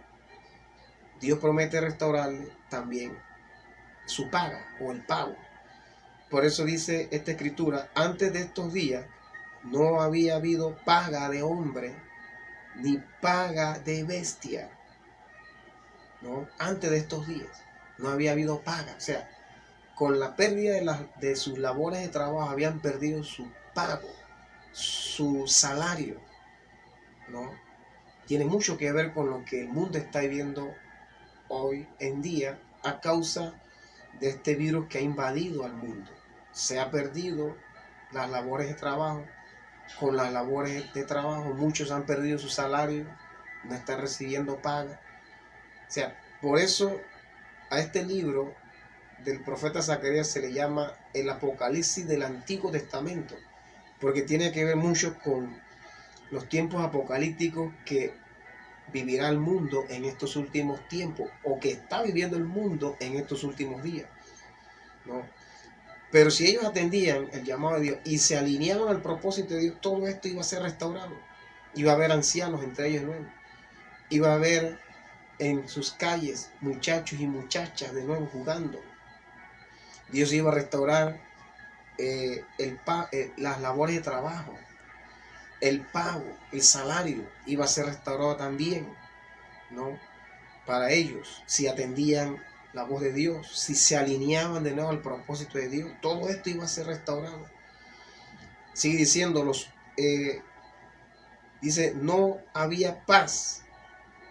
Dios promete restaurarle también su paga o el pago. Por eso dice esta escritura, antes de estos días no había habido paga de hombre ni paga de bestia. ¿No? Antes de estos días no había habido paga. O sea, con la pérdida de sus labores de trabajo habían perdido su pago, su salario. ¿No? Tiene mucho que ver con lo que el mundo está viviendo hoy en día a causa de este virus que ha invadido al mundo. Se ha perdido las labores de trabajo. Con las labores de trabajo muchos han perdido su salario, no están recibiendo paga. O sea, por eso a este libro del profeta Zacarías se le llama el Apocalipsis del Antiguo Testamento, porque tiene que ver mucho con los tiempos apocalípticos que vivirá el mundo en estos últimos tiempos, o que está viviendo el mundo en estos últimos días, ¿no? Pero si ellos atendían el llamado de Dios y se alineaban al propósito de Dios, todo esto iba a ser restaurado. Iba a haber ancianos entre ellos nuevos. Iba a haber en sus calles muchachos y muchachas de nuevo jugando. Dios iba a restaurar las labores de trabajo. El pago, el salario iba a ser restaurado también, ¿no? Para ellos, si atendían la voz de Dios, si se alineaban de nuevo al propósito de Dios, todo esto iba a ser restaurado. Sigue diciendo, dice, no había paz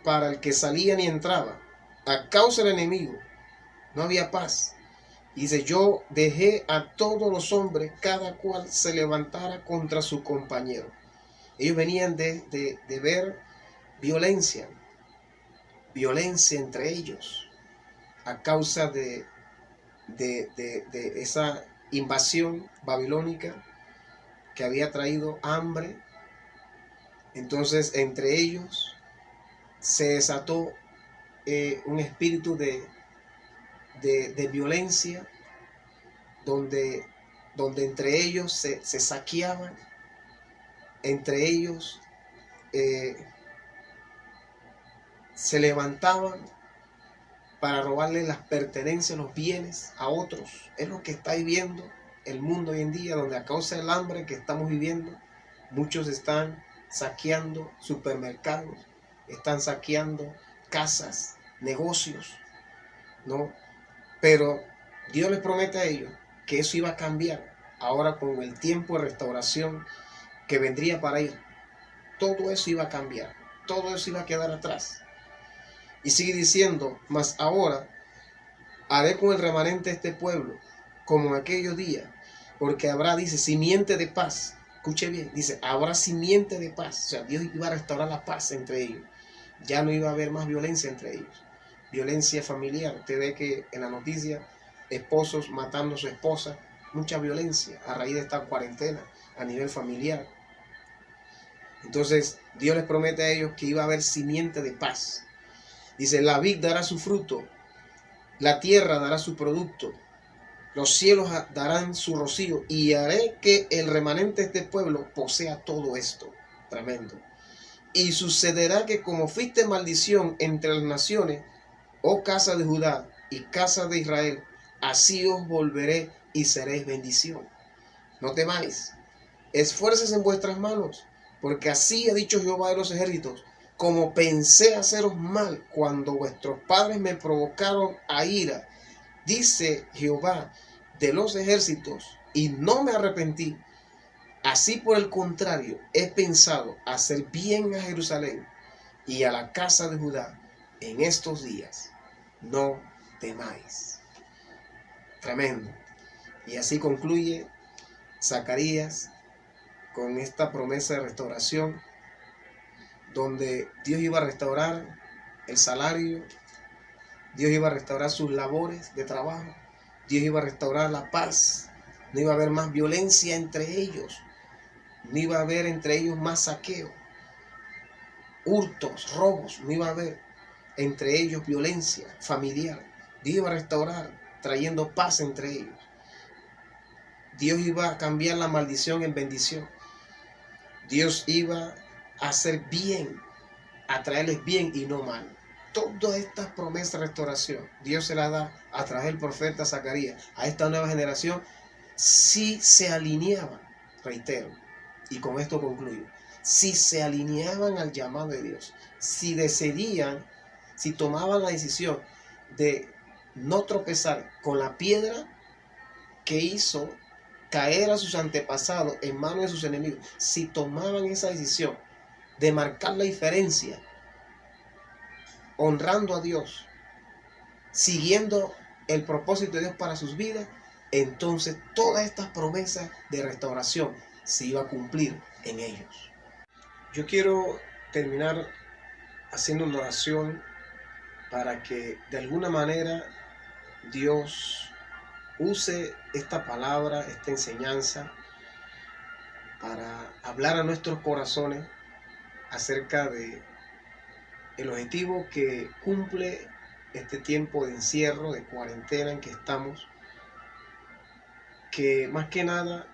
para el que salía ni entraba, a causa del enemigo, no había paz. Dice, yo dejé a todos los hombres, cada cual se levantara contra su compañero. Ellos venían de ver violencia entre ellos, a causa de esa invasión babilónica que había traído hambre. Entonces entre ellos se desató un espíritu de violencia, donde entre ellos se saqueaban, entre ellos se levantaban para robarle las pertenencias, los bienes a otros. Es lo que está viviendo el mundo hoy en día, donde a causa del hambre que estamos viviendo, muchos están saqueando supermercados, están saqueando casas, negocios, ¿no? Pero Dios les promete a ellos que eso iba a cambiar ahora con el tiempo de restauración que vendría para ellos. Todo eso iba a cambiar, todo eso iba a quedar atrás. Y sigue diciendo, mas ahora haré con el remanente de este pueblo como en aquellos días, porque habrá, dice, simiente de paz. Escuche bien, dice, habrá simiente de paz. O sea, Dios iba a restaurar la paz entre ellos. Ya no iba a haber más violencia entre ellos. Violencia familiar. Usted ve que en la noticia, esposos matando a su esposa, mucha violencia a raíz de esta cuarentena a nivel familiar. Entonces, Dios les promete a ellos que iba a haber simiente de paz. Dice, la vid dará su fruto, la tierra dará su producto, los cielos darán su rocío, y haré que el remanente de este pueblo posea todo esto. Tremendo. Y sucederá que como fuiste maldición entre las naciones, oh casa de Judá y casa de Israel, así os volveré y seréis bendición. No temáis, esfuerces en vuestras manos, porque así ha dicho Jehová de los ejércitos, como pensé haceros mal cuando vuestros padres me provocaron a ira, dice Jehová de los ejércitos, y no me arrepentí. Así por el contrario, he pensado hacer bien a Jerusalén y a la casa de Judá en estos días. No temáis. Tremendo. Y así concluye Zacarías con esta promesa de restauración, donde Dios iba a restaurar el salario, Dios iba a restaurar sus labores de trabajo, Dios iba a restaurar la paz, no iba a haber más violencia entre ellos, no iba a haber entre ellos más saqueo, hurtos, robos, no iba a haber entre ellos violencia familiar. Dios iba a restaurar, trayendo paz entre ellos. Dios iba a cambiar la maldición en bendición. Dios iba a hacer bien, a traerles bien y no mal. Todas estas promesas de restauración, Dios se las da a través del profeta Zacarías a esta nueva generación, si se alineaban, reitero, y con esto concluyo, si se alineaban al llamado de Dios, si decidían, si tomaban la decisión de no tropezar con la piedra que hizo caer a sus antepasados en manos de sus enemigos, si tomaban esa decisión de marcar la diferencia, honrando a Dios, siguiendo el propósito de Dios para sus vidas, entonces todas estas promesas de restauración se iban a cumplir en ellos. Yo quiero terminar haciendo una oración para que de alguna manera Dios use esta palabra, esta enseñanza, para hablar a nuestros corazones acerca de el objetivo que cumple este tiempo de encierro, de cuarentena en que estamos, que más que nada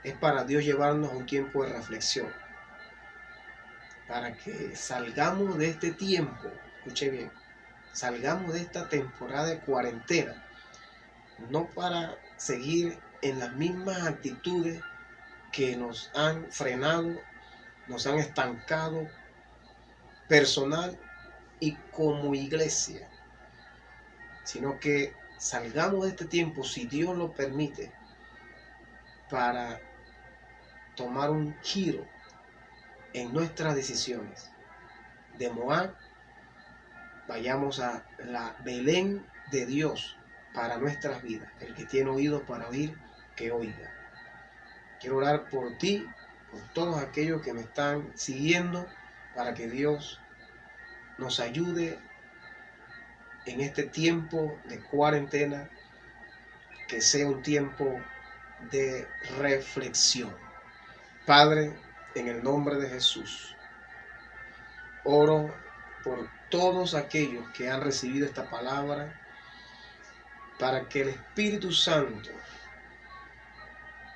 es para Dios llevarnos a un tiempo de reflexión, para que salgamos de este tiempo, escuche bien, salgamos de esta temporada de cuarentena, no para seguir en las mismas actitudes que nos han frenado, nos han estancado personal y como iglesia, sino que salgamos de este tiempo, si Dios lo permite, para tomar un giro en nuestras decisiones. De Moab, vayamos a la Belén de Dios para nuestras vidas. El que tiene oídos para oír, que oiga. Quiero orar por ti, por todos aquellos que me están siguiendo, para que Dios nos ayude en este tiempo de cuarentena, que sea un tiempo de reflexión. Padre, en el nombre de Jesús, oro por todos aquellos que han recibido esta palabra, para que el Espíritu Santo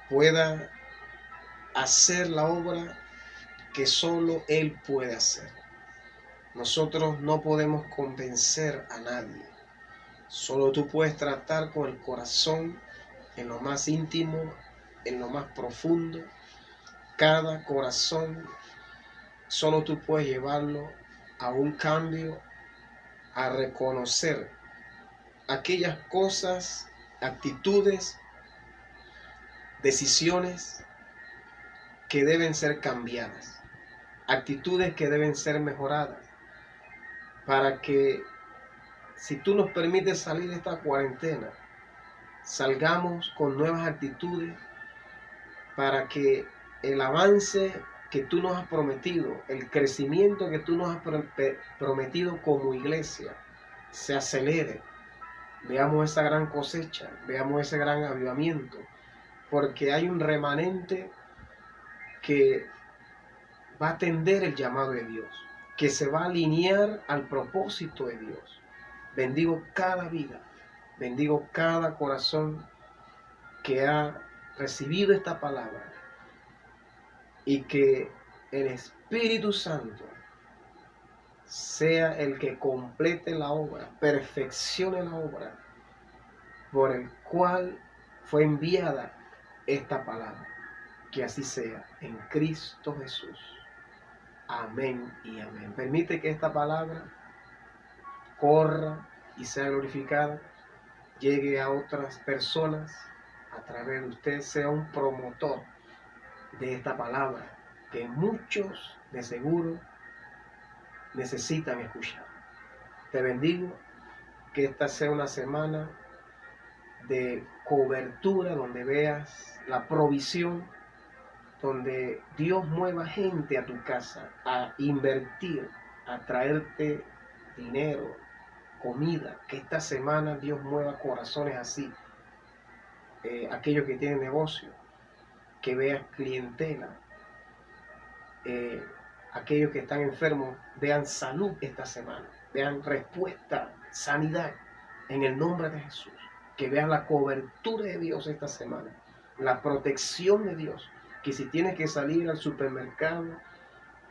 pueda hacer la obra que solo Él puede hacer. Nosotros no podemos convencer a nadie. Solo tú puedes tratar con el corazón en lo más íntimo, en lo más profundo. Cada corazón, solo tú puedes llevarlo a un cambio, a reconocer aquellas cosas, actitudes, decisiones que deben ser cambiadas, actitudes que deben ser mejoradas, para que, si tú nos permites salir de esta cuarentena, salgamos con nuevas actitudes, para que el avance que tú nos has prometido, el crecimiento que tú nos has prometido como iglesia, se acelere. Veamos esa gran cosecha, veamos ese gran avivamiento, porque hay un remanente que va a atender el llamado de Dios, que se va a alinear al propósito de Dios. Bendigo cada vida, bendigo cada corazón que ha recibido esta palabra, y que el Espíritu Santo sea el que complete la obra, perfeccione la obra por el cual fue enviada esta palabra. Que así sea, en Cristo Jesús. Amén y amén. Permite que esta palabra corra y sea glorificada, llegue a otras personas a través de usted, sea un promotor de esta palabra que muchos de seguro necesitan escuchar. Te bendigo, que esta sea una semana de cobertura donde veas la provisión, donde Dios mueva gente a tu casa a invertir, a traerte dinero, comida, que esta semana Dios mueva corazones así, aquellos que tienen negocio, que vean clientela, aquellos que están enfermos vean salud esta semana, vean respuesta, sanidad en el nombre de Jesús, que vean la cobertura de Dios esta semana, la protección de Dios, que si tienes que salir al supermercado,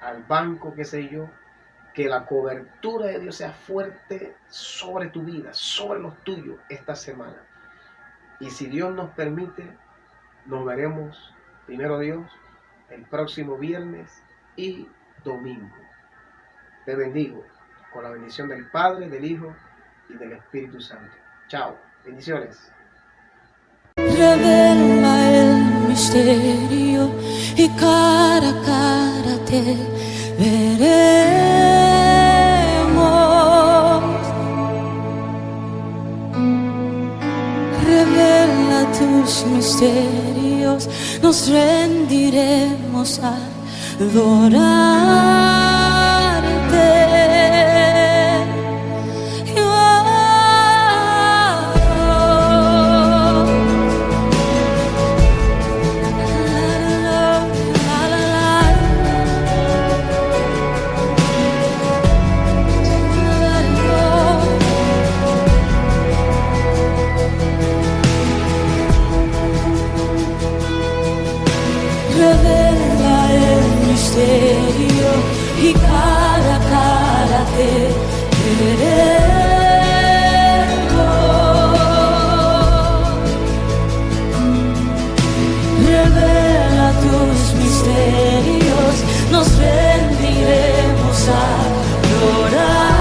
al banco, qué sé yo, que la cobertura de Dios sea fuerte sobre tu vida, sobre los tuyos esta semana. Y si Dios nos permite, nos veremos, primero Dios, el próximo viernes y domingo. Te bendigo con la bendición del Padre, del Hijo y del Espíritu Santo. Chao, bendiciones. Revela el misterio y cara a cara te veremos. Revela tus misterios, nos rendiremos a adorarte. Revela el misterio y cara a cara te veremos. Revela tus misterios, nos rendiremos a adorar.